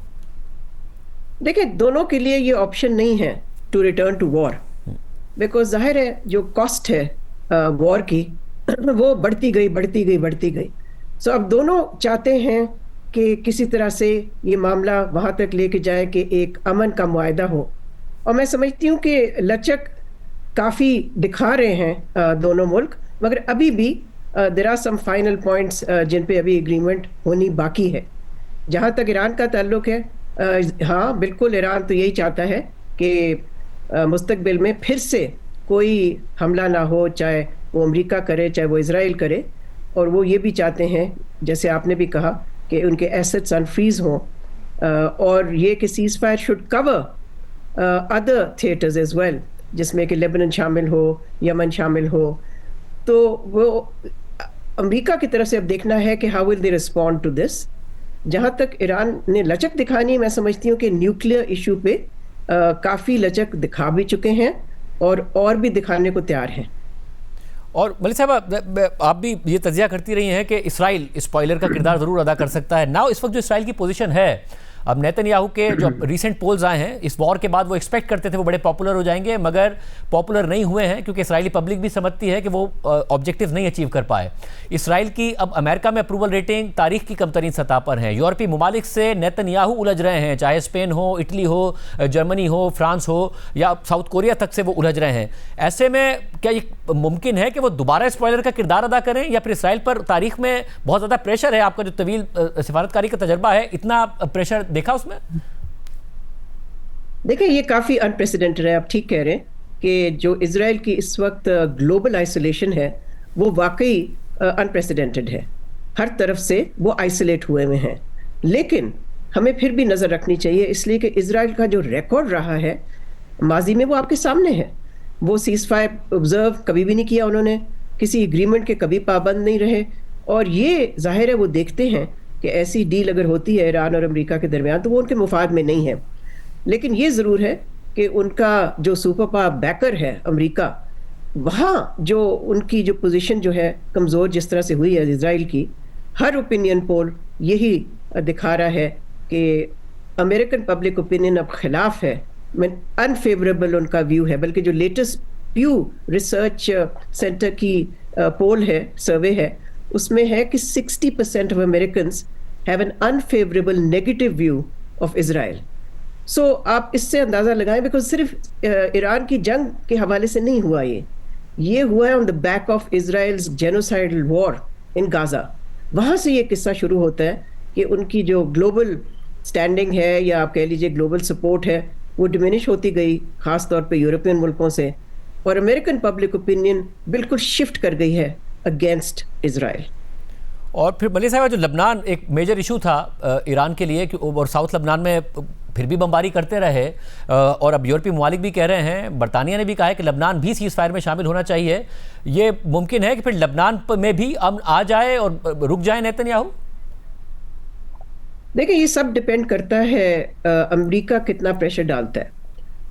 देखिए, दोनों के लिए ये ऑप्शन नहीं है to return to war, because जाहिर है जो कॉस्ट है वॉर की वो बढ़ती गई। सो अब दोनों चाहते हैं कि किसी तरह से ये मामला वहाँ तक लेके जाए कि एक अमन का मुआहदा हो, और मैं समझती हूँ कि लचक काफ़ी दिखा रहे हैं दोनों मुल्क, मगर अभी भी there are some final points जिन पे अभी एग्रीमेंट होनी बाकी है। जहाँ तक ईरान का ताल्लुक है, हाँ बिल्कुल, ईरान तो यही चाहता है कि मुस्तकबिल में फिर से कोई हमला ना हो, चाहे वो अमेरिका करे चाहे वो इजराइल करे, और वो ये भी चाहते हैं, जैसे आपने भी कहा, कि उनके एसेट्स अनफ्रीज हों, और ये कि ceasefire should cover other theatres as well, जिसमें कि लेबनान शामिल हो, यमन शामिल हो। तो वो अमेरिका की तरफ से अब देखना है कि how will they respond to this. जहाँ तक ईरान ने लचक दिखानी, मैं समझती हूँ कि न्यूक्लियर इशू पे काफ़ी लचक दिखा भी चुके हैं और भी दिखाने को तैयार हैं। और मलिक साहब, आप भी ये तजिया करती रही हैं कि इसराइल स्पॉइलर का किरदार ज़रूर अदा कर सकता है। नाउ इस वक्त जो इसराइल की पोजीशन है, अब नेतन्याहू के जो रीसेंट पोल्स आए हैं इस वॉर के बाद, वो एक्सपेक्ट करते थे वो बड़े पॉपुलर हो जाएंगे, मगर पॉपुलर नहीं हुए हैं, क्योंकि इसराइली पब्लिक भी समझती है कि वो ऑब्जेक्टिव नहीं अचीव कर पाए। इसराइल की अब अमेरिका में अप्रूवल रेटिंग तारीख की कमतरीन सतह पर है। यूरोपीय ममालिक से नेतन्याहू उलझ रहे हैं, चाहे स्पेन हो, इटली हो, जर्मनी हो, फ्रांस हो, या साउथ कोरिया तक से वो उलझ रहे हैं। ऐसे में क्या ये मुमकिन है कि वो दोबारा स्पॉइलर का किरदार अदा करें, या फिर इसराइल पर तारीख में बहुत ज़्यादा प्रेशर है? आपका जो तवील सिफारतकारी का तजर्बा है, इतना प्रेशर देखा उसमें? देखिए, ये काफ़ी अनप्रेसिडेंटेड है। आप ठीक कह रहे हैं कि जो इजराइल की इस वक्त ग्लोबल आइसोलेशन है वो वाकई अनप्रेसिडेंटेड है। हर तरफ से वो आइसोलेट हुए हुए हैं, लेकिन हमें फिर भी नज़र रखनी चाहिए, इसलिए कि इजराइल का जो रिकॉर्ड रहा है माजी में वो आपके सामने है। वो सीज फायर ऑब्जर्व कभी भी नहीं किया उन्होंने, किसी एग्रीमेंट के कभी पाबंद नहीं रहे, और ये जाहिर है वो देखते हैं कि ऐसी डील अगर होती है ईरान और अमेरिका के दरमियान तो वो उनके मुफाद में नहीं है। लेकिन ये ज़रूर है कि उनका जो सुपर पावर बैकर है अमेरिका, वहाँ जो उनकी जो पोजीशन जो है कमज़ोर जिस तरह से हुई है इजराइल की, हर ओपिनियन पोल यही दिखा रहा है कि अमेरिकन पब्लिक ओपिनियन अब खिलाफ है, अनफेवरेबल उनका व्यू है। बल्कि जो लेटेस्ट प्यू रिसर्च सेंटर की पोल है, सर्वे है, उसमें है कि 60% of Americans have an unfavourable negative view of Israel. So आप इससे अंदाज़ा लगाएं, बिकॉज सिर्फ ईरान की जंग के हवाले से नहीं हुआ, ये हुआ है on the back of Israel's genocidal war in Gaza. वहाँ से ये किस्सा शुरू होता है कि उनकी जो ग्लोबल स्टैंडिंग है, या आप कह लीजिए ग्लोबल सपोर्ट है, वो डिमिनिश होती गई, ख़ास तौर पे यूरोपियन मुल्कों से, और अमेरिकन पब्लिक ओपिनियन बिल्कुल शिफ्ट कर गई है अगेंस्ट इजराइल। और फिर मलिक साहब, जो लबनान एक मेजर इशू था ईरान के लिए, और साउथ लबनान में फिर भी बमबारी करते रहे, और अब यूरोपीय ममालिक भी कह रहे हैं, बरतानिया ने भी कहा है कि लबनान भी सीज फायर में शामिल होना चाहिए। ये मुमकिन है कि फिर लबनान में भी अमन आ जाए और रुक जाए नेतन्याहू? देखिए, ये सब डिपेंड करता है अमेरिका कितना प्रेशर डालता है।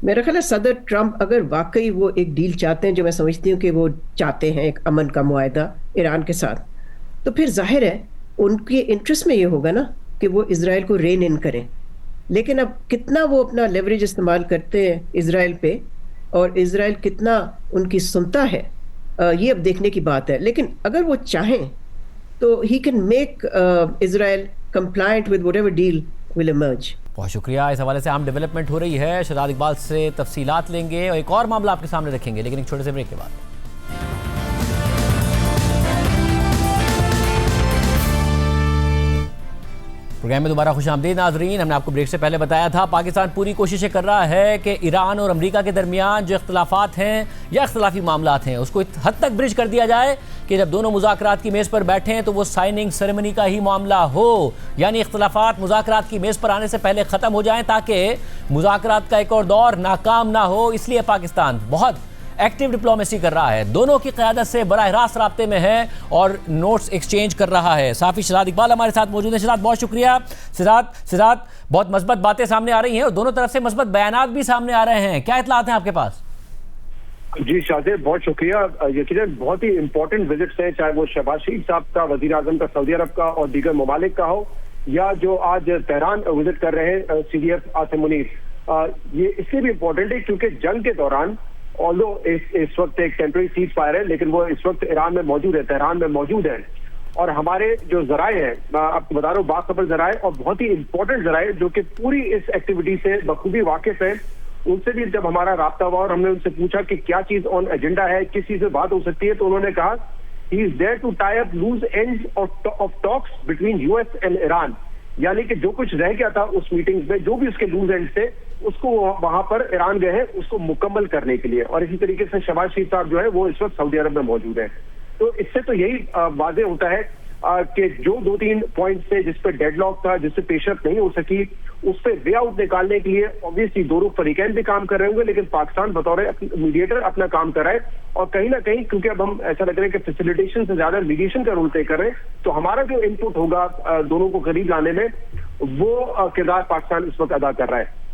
मेरा ख्याल है सदर ट्रंप अगर वाकई वो एक डील चाहते हैं, जो मैं समझती हूँ कि वो चाहते हैं, एक अमन का मुआहदा ईरान के साथ, तो फिर जाहिर है उनके इंटरेस्ट में ये होगा ना कि वो इजराइल को रेन इन करें। लेकिन अब कितना वो अपना लेवरेज इस्तेमाल करते हैं इजराइल पे, और इजराइल कितना उनकी सुनता है, ये अब देखने की बात है। लेकिन अगर वो चाहें तो he can make Israel compliant with whatever deal will emerge. बहुत शुक्रिया। इस हवाले से आम डेवलपमेंट हो रही है, शहजाद इकबाल से तफसीलात लेंगे और एक और मामला आपके सामने रखेंगे, लेकिन एक छोटे से ब्रेक के बाद। प्रोग्राम में दोबारा खुशामदीद नाजरीन। हमने आपको ब्रेक से पहले बताया था पाकिस्तान पूरी कोशिशें कर रहा है कि ईरान और अमेरिका के दरमियान जो इख्तलाफात हैं या इख्तलाफी मामलात हैं उसको हद तक ब्रिज कर दिया जाए कि जब दोनों मुज़ाकरात की मेज़ पर बैठें तो वो साइनिंग सेरेमनी का ही मामला हो, यानी इख्तलाफात मुज़ाकरात की मेज़ पर आने से पहले ख़त्म हो जाएं ताकि मुज़ाकरात का एक और दौर नाकाम ना हो। इसलिए पाकिस्तान बहुत एक्टिव डिप्लोमेसी कर रहा है, दोनों की क़यादत से बराह रास्त राब्ते में है और नोट्स एक्सचेंज कर रहा है। साफ़ी शहजाद इकबाल हमारे साथ मौजूद है। शहजाद बहुत शुक्रिया। शहजाद बहुत मस्बत बातें सामने आ रही हैं और दोनों तरफ से मस्बत बयानात भी सामने आ रहे हैं, क्या इत्तलात हैं आपके पास? जी शाहजेब बहुत शुक्रिया। यकीनन बहुत ही इंपॉर्टेंट विजिट्स हैं, चाहे वो शहबाज शरीफ साहब का, वजीर आजम का सऊदी अरब का और दीगर ममालिक का हो, या जो आज तेहरान विजिट कर रहे हैं CDF आसिम मुनीर। ये इसलिए भी इम्पोर्टेंट है क्योंकि जंग के दौरान ऑल्दो इस वक्त एक टेम्परेरी सीज फायर है, लेकिन वो इस वक्त ईरान में मौजूद है, तेहरान में मौजूद है। और हमारे जो जराए हैं, मैं आपको बता रहा हूँ, बाखबर जराए और बहुत ही इंपॉर्टेंट जराए जो कि पूरी इस एक्टिविटी से बखूबी वाकिफ है, उनसे भी जब हमारा राब्ता हुआ और हमने उनसे पूछा कि क्या चीज ऑन एजेंडा है, किस चीज से बात हो सकती है, तो उन्होंने कहा he is there to tie up loose ends of talks between US and Iran. यानी कि जो कुछ रह गया था उस मीटिंग्स में, जो भी उसके लूज एंड थे, उसको वहां पर ईरान गए हैं उसको मुकम्मल करने के लिए। और इसी तरीके से शहबाज शरीफ साहब जो है वो इस वक्त सऊदी अरब में मौजूद है। तो इससे तो यही वाज़ेह होता है कि जो 2-3 पॉइंट थे जिस पे डेडलॉक था, जिससे पेशरफ नहीं हो सकी, उस पर वे आउट निकालने के लिए ऑब्वियसली दोनों फरीकैन भी काम कर रहे होंगे, लेकिन पाकिस्तान बतौर मीडिएटर अपना काम कर रहा है। और कहीं ना कहीं क्योंकि अब हम ऐसा लग रहा है कि फैसिलिटेशन से ज्यादा मीडिएशन का रोल तय कर रहे हैं, तो हमारा जो इनपुट होगा दोनों को करीब लाने में, वो किरदार पाकिस्तान इस वक्त अदा कर रहा है।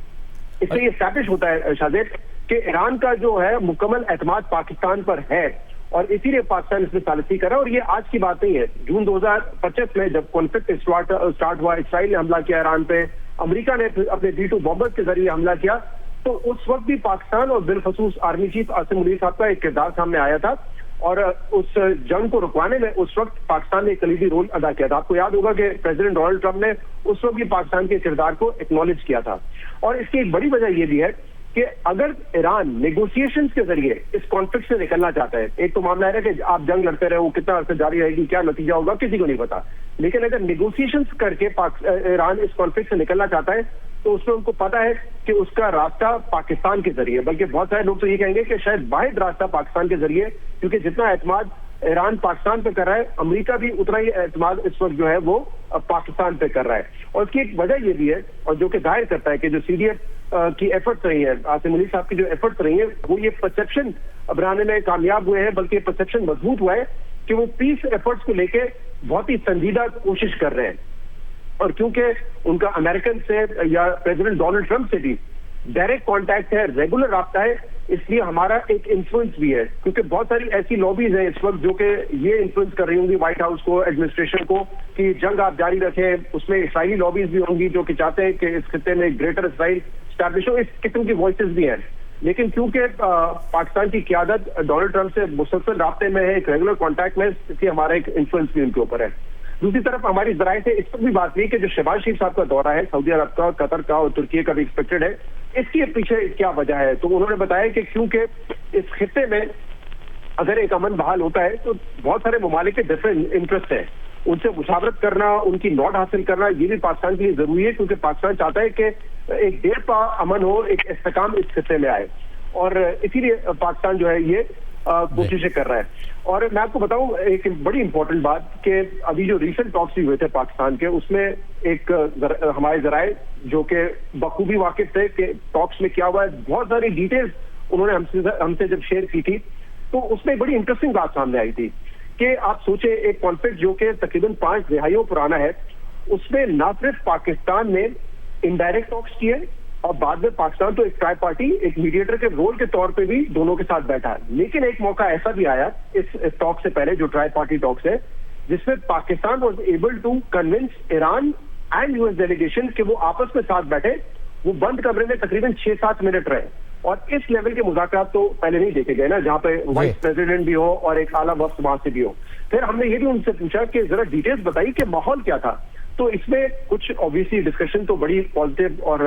इससे ये स्टैब्लिश होता है शाहजेब कि ईरान का जो है मुकम्मल एतमाद पाकिस्तान पर है और इसीलिए पाकिस्तान इसमें सालिसी कर रहा है। और ये आज की बात नहीं है। जून 2025 में जब कॉन्फ्लिक्ट स्टार्ट हुआ, इसराइल ने हमला किया ईरान पे, अमेरिका ने अपने B-2 बॉम्बर्स के जरिए हमला किया, तो उस वक्त भी पाकिस्तान और बिलखसूस आर्मी चीफ आसिम मुनीर साहब का एक किरदार सामने आया था और उस जंग को रुकवाने में उस वक्त पाकिस्तान ने एक कलीदी रोल अदा किया था। आपको याद होगा कि प्रेसिडेंट डोनाल्ड ट्रंप ने उस वक्त भी पाकिस्तान के किरदार को एक्नॉलेज किया था। और इसकी एक बड़ी वजह यह भी है कि अगर ईरान नेगोशिएशंस के जरिए इस कॉन्फ्लिक्ट से निकलना चाहता है, एक तो मामला है कि आप जंग लड़ते रहे, वो कितना अर्से जारी रहेगी, क्या नतीजा होगा, किसी को नहीं पता, लेकिन अगर नेगोशिएशंस करके ईरान इस कॉन्फ्लिक्ट से निकलना चाहता है तो उसमें उनको पता है कि उसका रास्ता पाकिस्तान के जरिए, बल्कि बहुत सारे लोग तो ये कहेंगे कि शायद वाहिद रास्ता पाकिस्तान के जरिए, क्योंकि जितना एतमाद ईरान पाकिस्तान पे कर रहा है, अमेरिका भी उतना ही एतमाद इस वक्त जो है वो पाकिस्तान पे कर रहा है। और इसकी एक वजह ये भी है, और जो कि जाहिर करता है कि जो CDF की एफर्ट्स रही है, आसिम मुनीर साहब की जो एफर्ट्स रही है, वो ये परसेप्शन बनाने में कामयाब हुए हैं, बल्कि परसेप्शन मजबूत हुआ है कि वो पीस एफर्ट्स को लेके बहुत ही संजीदा कोशिश कर रहे हैं। और क्योंकि उनका अमेरिकन से या प्रेसिडेंट डोनाल्ड ट्रंप से भी डायरेक्ट कांटेक्ट है, रेगुलर राब्ता है, इसलिए हमारा एक इन्फ्लुएंस भी है, क्योंकि बहुत सारी ऐसी लॉबीज हैं इस वक्त जो कि ये इन्फ्लुएंस कर रही होंगी व्हाइट हाउस को, एडमिनिस्ट्रेशन को, कि जंग आप जारी रखें। उसमें इसराइली लॉबीज भी होंगी जो कि चाहते हैं कि इस खित्ते में ग्रेटर इसराइल स्टैब्लिश हो, इस किस्म की वॉइसेस भी हैं। लेकिन क्योंकि पाकिस्तान की क़यादत डोनाल्ड ट्रंप से मुसलसल राब्ते में है, एक रेगुलर कॉन्टैक्ट में, इसलिए हमारा एक इन्फ्लुएंस भी उनके ऊपर है। दूसरी तरफ हमारी जराए से इस पर भी बात हुई कि जो शहबाज शरीफ साहब का दौरा है सऊदी अरब का, कतर का और तुर्की का भी एक्सपेक्टेड है, इसके पीछे क्या वजह है। तो उन्होंने बताया कि क्योंकि इस खित्ते में अगर एक अमन बहाल होता है तो बहुत सारे ममालिक के डिफरेंट इंटरेस्ट है, उनसे मुशावरत करना, उनकी नोट हासिल करना, ये भी पाकिस्तान के लिए जरूरी है, क्योंकि पाकिस्तान चाहता है कि एक देर पा अमन हो, एक इस्तेकाम इस खित्ते में आए, और इसीलिए पाकिस्तान जो है ये कोशिशें कर रहा है। और मैं आपको बताऊं एक बड़ी इंपॉर्टेंट बात कि अभी जो रीसेंट टॉक्स भी हुए थे पाकिस्तान के, उसमें एक हमारे जराए जो कि बखूबी वाकिफ थे कि टॉक्स में क्या हुआ है, बहुत सारी डिटेल्स उन्होंने हमसे जब शेयर की थी, तो उसमें बड़ी इंटरेस्टिंग बात सामने आई थी कि आप सोचे एक कॉन्फ्लिक्ट जो कि तकरीबन 5 दहाइयों पुराना है, उसमें ना सिर्फ पाकिस्तान ने इनडायरेक्ट टॉक्स किए और बाद में पाकिस्तान तो एक ट्राई पार्टी, एक मीडिएटर के रोल के तौर पे भी दोनों के साथ बैठा है। लेकिन एक मौका ऐसा भी आया इस टॉक से पहले, जो ट्राई पार्टी टॉक्स है, जिसमें Pakistan was able to convince Iran and US delegation कि वो आपस में साथ बैठे। वो बंद कमरे में तकरीबन 6-7 मिनट रहे, और इस लेवल के मुज़ाकरात तो पहले नहीं देखे गए ना, जहाँ पे वाइस प्रेसिडेंट भी हो और एक आला वक्त वहां से भी हो। फिर हमने ये भी उनसे पूछा कि जरा डिटेल्स बताइए कि माहौल क्या था। तो इसमें कुछ ऑब्वियसली डिस्कशन तो बड़ी पॉजिटिव और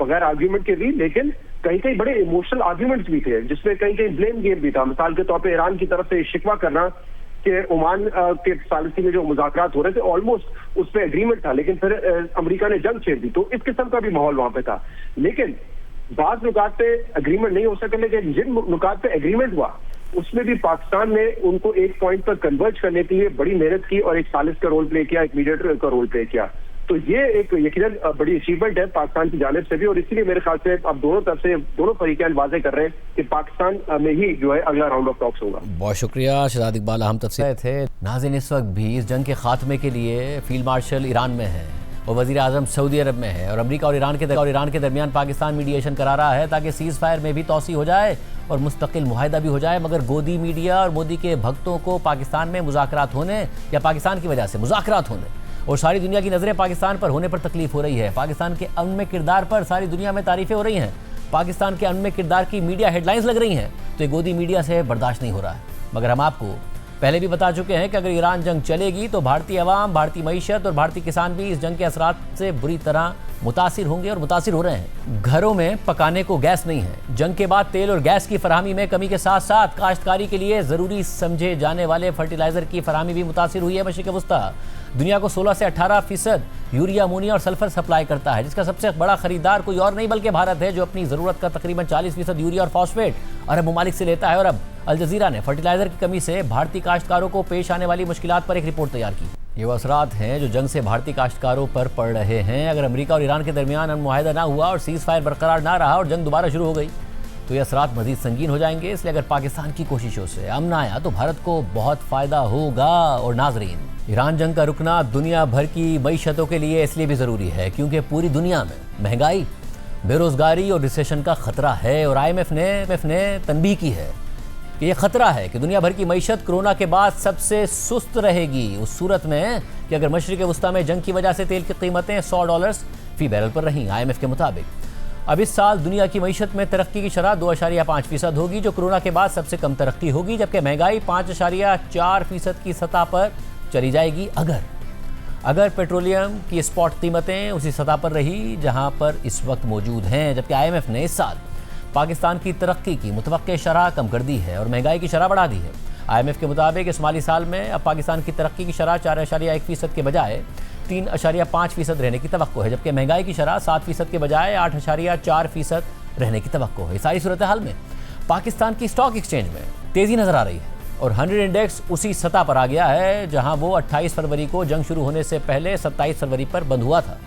बगैर आर्ग्यूमेंट के भी, लेकिन कहीं कहीं बड़े इमोशनल आर्ग्यूमेंट्स भी थे, जिसमें कहीं कहीं ब्लेम गेम भी था। मिसाल के तौर पे ईरान की तरफ से शिकवा करना कि ओमान के सालिसी में जो मुज़ाकरात हो रहे थे ऑलमोस्ट उस पर एग्रीमेंट था, लेकिन फिर अमेरिका ने जंग छेड़ दी, तो इस किस्म का भी माहौल वहां पे था। लेकिन बाज नुकात पे एग्रीमेंट नहीं हो सके, लेकिन जिन नुकात पे एग्रीमेंट हुआ उसमें भी पाकिस्तान ने उनको एक पॉइंट पर कन्वर्ज करने के लिए बड़ी मेहनत की और एक सालिस का रोल प्ले किया, एक मीडिएटर का रोल प्ले किया। तो ये एक यकीनन बड़ी अचीवमेंट है पाकिस्तान की जानिब से भी, और इसीलिए मेरे ख्याल से अब दोनों तरफ से दोनों फरीकैन वाज़ेह कर रहे हैं कि पाकिस्तान में ही जो है अगला राउंड ऑफ टॉक्स होगा। बहुत शुक्रिया शहजाद इकबाल, हम तफसीर थे। नाज़रीन, इस वक्त भी इस जंग के खात्मे के लिए फील्ड मार्शल ईरान में है और वज़ीर आज़म सऊदी अरब में है, और अमेरिका और ईरान के दरमियान पाकिस्तान मीडिएशन करा रहा है ताकि सीज़ फायर में भी तोसी हो जाए और मुस्तकिल मुआहिदा भी हो जाए। मगर गोदी मीडिया और मोदी के भक्तों को पाकिस्तान में मुज़ाकरात होने या पाकिस्तान की वजह से मुज़ाकरात होने और सारी दुनिया की नज़रें पाकिस्तान पर होने पर तकलीफ हो रही है। पाकिस्तान के अमन में किरदार पर सारी दुनिया में तारीफ़ें हो रही हैं, पाकिस्तान के अमन में किरदार की मीडिया हेडलाइंस लग रही हैं, तो ये गोदी मीडिया से बर्दाश्त नहीं हो रहा है। मगर हम आपको पहले भी बता चुके हैं कि अगर ईरान जंग चलेगी तो भारतीय अवाम, भारतीय मईशत और भारतीय किसान भी इस जंग के असरात से बुरी तरह मुतासिर होंगे और मुतासिर हो रहे हैं। घरों में पकाने को गैस नहीं है। जंग के बाद तेल और गैस की फराहमी में कमी के साथ साथ काश्तकारी के लिए ज़रूरी समझे जाने वाले फर्टिलाइज़र की फराहमी भी मुतासिर हुई है। मशरिक़ वस्ता दुनिया को 16 से 18% यूरिया, अमोनिया और सल्फर सप्लाई करता है, जिसका सबसे बड़ा खरीदार कोई और नहीं बल्कि भारत है, जो अपनी ज़रूरत का तकरीबन 40% यूरिया और फॉस्फेट अरब ममालिक से लेता है। और अब अल जज़ीरा ने फर्टिलाइज़र की कमी से भारतीय काश्तकारों को पेश आने वाली मुश्किलात पर एक रिपोर्ट तैयार की। ये वो असरात हैं जो जंग से भारतीय काश्तकारों पर पड़ रहे हैं। अगर अमेरिका और ईरान के दरमियान अमन मुआहिदा ना हुआ और सीज़ फायर बरकरार ना रहा और जंग दोबारा शुरू हो गई तो ये असरात मज़ीद संगीन हो जाएंगे। इसलिए अगर पाकिस्तान की कोशिशों से अमन आया तो भारत को बहुत फ़ायदा होगा। और नाजरीन, ईरान जंग का रुकना दुनिया भर की मईशतों के लिए इसलिए भी ज़रूरी है क्योंकि पूरी दुनिया में महंगाई, बेरोज़गारी और रिसेशन का ख़तरा है। और IMF ने तनबीह की है कि ये ख़तरा है कि दुनिया भर की मईशत कोरोना के बाद सबसे सुस्त रहेगी उस सूरत में कि अगर मशरिक़ वस्ता में जंग की वजह से तेल की कीमतें $100 फ़ी बैरल पर रहीं। IMF के मुताबिक अब इस साल दुनिया की मईशत में तरक्की की शरह 2.5% होगी, जो कोरोना के बाद सबसे कम तरक्की होगी, जबकि महंगाई 5.4% की सतह पर चली जाएगी अगर पेट्रोलियम की स्पॉट कीमतें उसी सतह पर रही जहां पर इस वक्त मौजूद हैं। जबकि IMF ने इस साल पाकिस्तान की तरक्की की मुतवक्के शरह कम कर दी है और महंगाई की शरह बढ़ा दी है। IMF के मुताबिक इस माली साल में अब पाकिस्तान की तरक्की की शरह 4.1% के बजाय 3.5% रहने की तवक्को है, जबकि महंगाई की शरह 7% के बजाय 8.4% रहने की तवक्को है। सारी सूरत हाल में पाकिस्तान की स्टॉक एक्सचेंज में तेज़ी नज़र आ रही है और 100 इंडेक्स उसी सतह पर आ गया है जहां वो 28 फरवरी को जंग शुरू होने से पहले 27 फरवरी पर बंद हुआ था।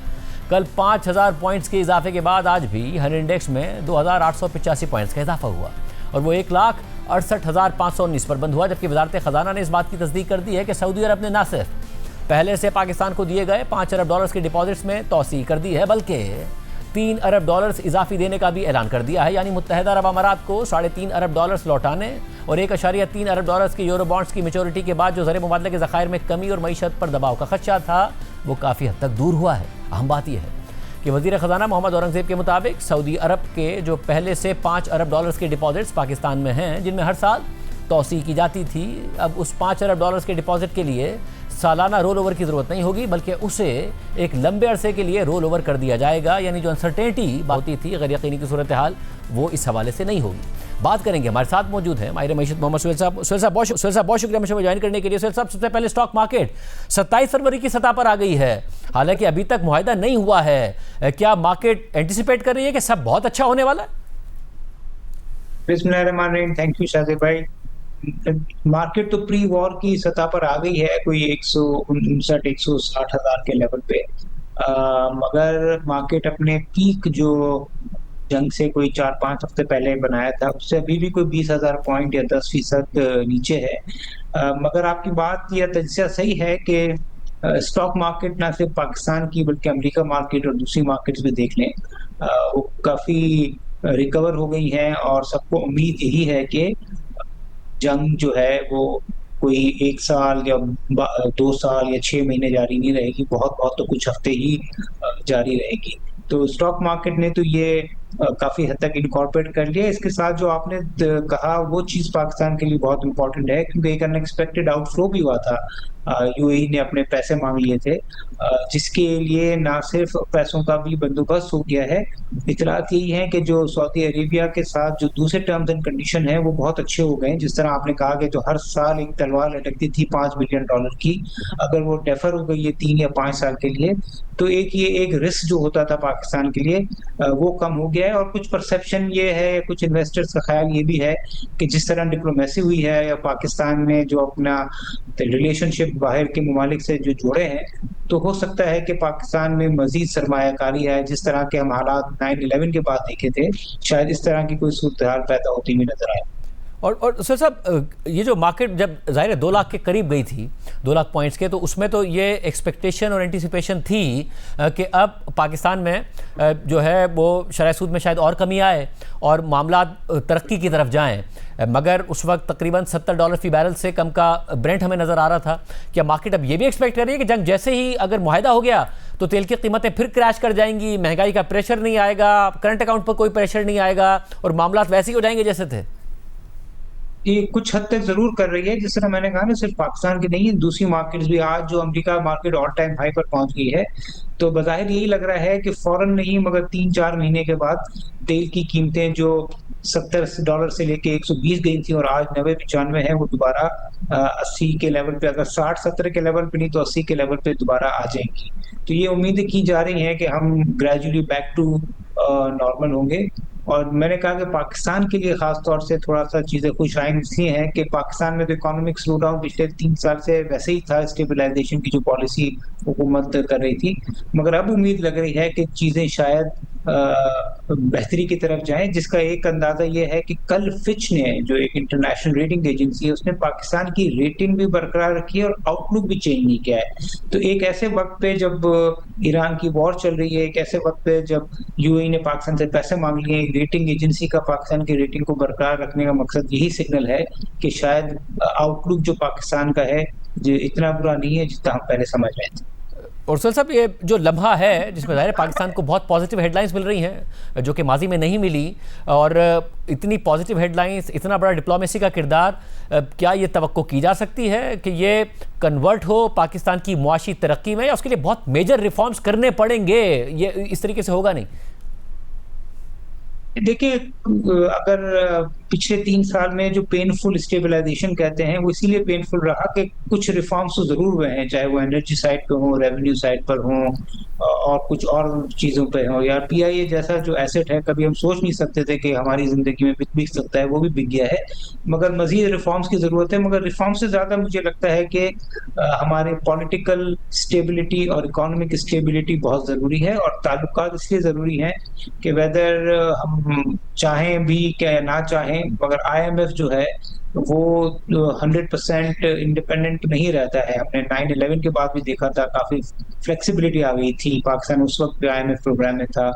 कल 5000 पॉइंट्स के इजाफे के बाद आज भी 100 इंडेक्स में 2885 पॉइंट्स का इजाफा हुआ और वो 1,68,519 पर बंद हुआ। जबकि वजारत ख़जाना ने इस बात की तस्दीक कर दी है कि सऊदी अरब ने न सिर्फ पहले से पाकिस्तान को दिए गए $5 अरब के डिपॉजिट्स में तोसी कर दी है बल्कि $3 अरब इजाफी देने का भी ऐलान कर दिया है। यानी मुत्तहिदा अरब अमारात को $3.5 अरब लौटाने और $1.3 अरब के यूरो बॉन्ड्स की मेच्योरिटी के बाद जो ज़र मुबादले के ज़खायर में कमी और मईशत पर दबाव का खदशा था वो काफ़ी हद तक दूर हुआ है। अहम बात यह है कि वज़ीर ख़जाना मोहम्मद औरंगज़ेब के मुताबिक सऊदी अरब के जो पहले से $5 अरब के डिपॉजिट्स पाकिस्तान में हैं, जिनमें हर साल तोसी की जाती थी, अब उस $5 अरब के डिपॉजिट के लिए सालाना रोल ओवर की ज़रूरत नहीं होगी बल्कि उसे एक लंबे अरसे के लिए रोल ओवर कर दिया जाएगा। यानी जो अनसर्टेनिटी होती थी, गैर यकीनी की सूरत हाल, वो इस हवाले से नहीं होगी। बात करेंगे, हमारे साथ मौजूद हैं माहिर मईशत मोहम्मद सुहेल साहब। सुहेल साहब बहुत शुक्रिया मुझे ज्वाइन करने के लिए। सुहेल साहब, सबसे पहले स्टॉक मार्केट 27 फरवरी की सतह पर आ गई है, हालांकि अभी तक मुआहिदा नहीं हुआ है। क्या मार्केट एंटिसिपेट कर रही है कि सब बहुत अच्छा होने वाला है? बिस्मिल्लाहिर्रहमानिर्रहीम। थैंक यू शाजिद भाई। मार्केट तो प्री वॉर की सतह पर आ गई है, कोई 159-160 हज़ार के लेवल पे, मगर मार्केट अपने पीक जो जंग से कोई 4-5 हफ्ते पहले बनाया था उससे अभी भी कोई 20,000 पॉइंट या 10% नीचे है। मगर आपकी बात या तजज़िया सही है कि स्टॉक मार्केट ना सिर्फ पाकिस्तान की बल्कि अमेरिका मार्केट और दूसरी मार्केट्स भी देख लें, वो काफ़ी रिकवर हो गई हैं और सबको उम्मीद यही है कि जंग जो है वो कोई 1 साल या 2 साल या 6 महीने जारी नहीं रहेगी, बहुत तो कुछ हफ्ते ही जारी रहेगी। तो स्टॉक मार्केट ने तो ये काफी हद तक इनकॉर्पोरेट कर लिया। इसके साथ जो आपने कहा वो चीज पाकिस्तान के लिए बहुत इंपॉर्टेंट है क्योंकि एक अनएक्सपेक्टेड आउटफ्लो भी हुआ था यूएई ने अपने पैसे मांग लिए थे, जिसके लिए ना सिर्फ पैसों का भी बंदोबस्त हो गया है, इतलात यही है कि जो सऊदी अरेबिया के साथ जो दूसरे टर्म्स एंड कंडीशन है वो बहुत अच्छे हो गए हैं। जिस तरह आपने कहा कि जो हर साल एक तलवार लटकती थी $5 बिलियन की, अगर वो डेफर हो गई है 3 या 5 साल के लिए, तो एक रिस्क जो होता था पाकिस्तान के लिए वो कम हो गया है। और कुछ परसेप्शन ये है, कुछ इन्वेस्टर्स का ख्याल ये भी है कि जिस तरह डिप्लोमेसी हुई है या पाकिस्तान ने जो अपना रिलेशनशिप बाहर के ममालिक से जो जोड़े हैं, तो हो सकता है कि पाकिस्तान में मजीद सरमायाकारी है। जिस तरह के हम हालात 9/11 के बाद देखे थे, शायद इस तरह की कोई सूरत हाल पैदा होती हुई नजर आए। और सर साहब, ये जो मार्केट जब ज़ाहिर है 2 लाख के करीब गई थी, 2 लाख पॉइंट्स के, तो उसमें तो ये एक्सपेक्टेशन और एंटिसिपेशन थी कि अब पाकिस्तान में जो है वो शरह सूद में शायद और कमी आए और मामला तरक्की की तरफ जाएं। मगर उस वक्त तकरीबन $70 फी बैरल से कम का ब्रेंट हमें नज़र आ रहा था। क्या मार्केट अब ये भी एक्सपेक्ट कर रही है कि जंग जैसे ही अगर मुआहदा हो गया तो तेल की कीमतें फिर क्रैश कर जाएंगी, महंगाई का प्रेशर नहीं आएगा, करंट अकाउंट पर कोई प्रेशर नहीं आएगा और मामला वैसे ही हो जाएंगे जैसे थे? ये कुछ हद तक जरूर कर रही है। जिस तरह मैंने कहा ना, सिर्फ पाकिस्तान की नहीं है, दूसरी मार्केट्स भी। आज जो America market all time high पर पहुंच गई है, तो बज़ाहिर यही लग रहा है कि फौरन नहीं मगर 3-4 महीने के बाद तेल की कीमतें जो $70 से लेके 120 गई थी और आज 90-95 है, वो दोबारा 80 के लेवल पे, अगर 60-70 के लेवल पे नहीं तो 80 के लेवल पे दोबारा आ जाएंगी। तो ये उम्मीदें की जा रही हैं कि हम ग्रेजुअली बैक टू नॉर्मल होंगे। और मैंने कहा कि पाकिस्तान के लिए खास तौर से थोड़ा सा चीजें खुशाइन इसलिए हैं कि पाकिस्तान में तो इकोनॉमिक स्लो डाउन पिछले 3 साल से वैसे ही था, स्टेबलाइजेशन की जो पॉलिसी हुकूमत कर रही थी, मगर अब उम्मीद लग रही है कि चीजें शायद बेहतरी की तरफ जाएं। जिसका एक अंदाजा ये है कि कल फिच ने, जो एक इंटरनेशनल रेटिंग एजेंसी है, उसने पाकिस्तान की रेटिंग भी बरकरार रखी है और आउटलुक भी चेंज नहीं किया है। तो एक ऐसे वक्त पे जब ईरान की वॉर चल रही है, एक ऐसे वक्त पे जब यूएई ने पाकिस्तान से पैसे मांग लिए, एक रेटिंग एजेंसी का पाकिस्तान की रेटिंग को बरकरार रखने का मकसद यही सिग्नल है कि शायद आउटलुक जो पाकिस्तान का है जो इतना बुरा नहीं है जितना हम पहले समझ रहे थे। और सर साहब, ये जो लम्हा है जिसमें ज़ाहिर है पाकिस्तान को बहुत पॉजिटिव हेडलाइंस मिल रही हैं जो कि माजी में नहीं मिली, और इतनी पॉजिटिव हेडलाइंस, इतना बड़ा डिप्लोमेसी का किरदार, क्या ये तवक्को की जा सकती है कि ये कन्वर्ट हो पाकिस्तान की मुआशी तरक्की में, या उसके लिए बहुत मेजर रिफॉर्म्स करने पड़ेंगे? ये इस तरीके से होगा नहीं? देखिए, अगर पिछले 3 साल में जो पेनफुल स्टेबलाइजेशन कहते हैं, वो इसीलिए पेनफुल रहा कि कुछ रिफॉर्म्स तो जरूर हुए हैं, चाहे वो एनर्जी साइड पे हो, रेवेन्यू साइड पर हो, और कुछ और चीजों पे हो। यार पीआईए जैसा जो एसेट है, कभी हम सोच नहीं सकते थे कि हमारी जिंदगी में बिक सकता है, वो भी बिक गया है। मगर मजीद रिफॉर्म्स की जरूरत है। मगर रिफॉर्म से ज्यादा मुझे लगता है कि हमारे पॉलिटिकल स्टेबिलिटी और इकोनॉमिक स्टेबिलिटी बहुत जरूरी है। और ताल्लुकात इसलिए जरूरी है कि वेदर हम चाहें भी क्या ना चाहें, मगर आईएमएफ जो है वो 100% इंडिपेंडेंट नहीं रहता है। हमने 9/11 के बाद भी देखा था, काफी फ्लेक्सिबिलिटी आ गई थी। पाकिस्तान उस वक्त भी आईएमएफ प्रोग्राम में था।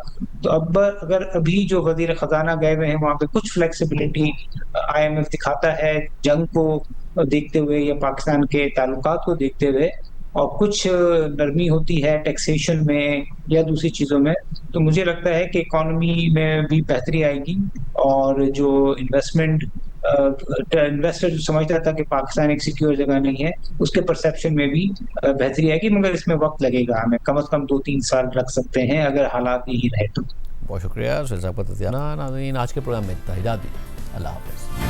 तो अब अगर अभी जो वजीर खजाना गए हुए हैं वहां पे कुछ फ्लेक्सिबिलिटी आईएमएफ दिखाता है, जंग को देखते हुए या पाकिस्तान के ताल्लुकात को देखते हुए, और कुछ नरमी होती है टैक्सेशन में या दूसरी चीजों में, तो मुझे लगता है कि इकोनॉमी में भी बेहतरी आएगी। और जो इन्वेस्टर जो समझता था कि पाकिस्तान एक सिक्योर जगह नहीं है, उसके परसेप्शन में भी बेहतरी आएगी। मगर इसमें वक्त लगेगा, हमें कम से कम 2-3 साल लग सकते हैं अगर हालात यही रहे तो। बहुत शुक्रिया सुहेल साहब का तज़किरा। नाज़रीन, आज के प्रोग्राम में इतना, इजाज़त दीजिए। अल्लाह हाफ़िज़।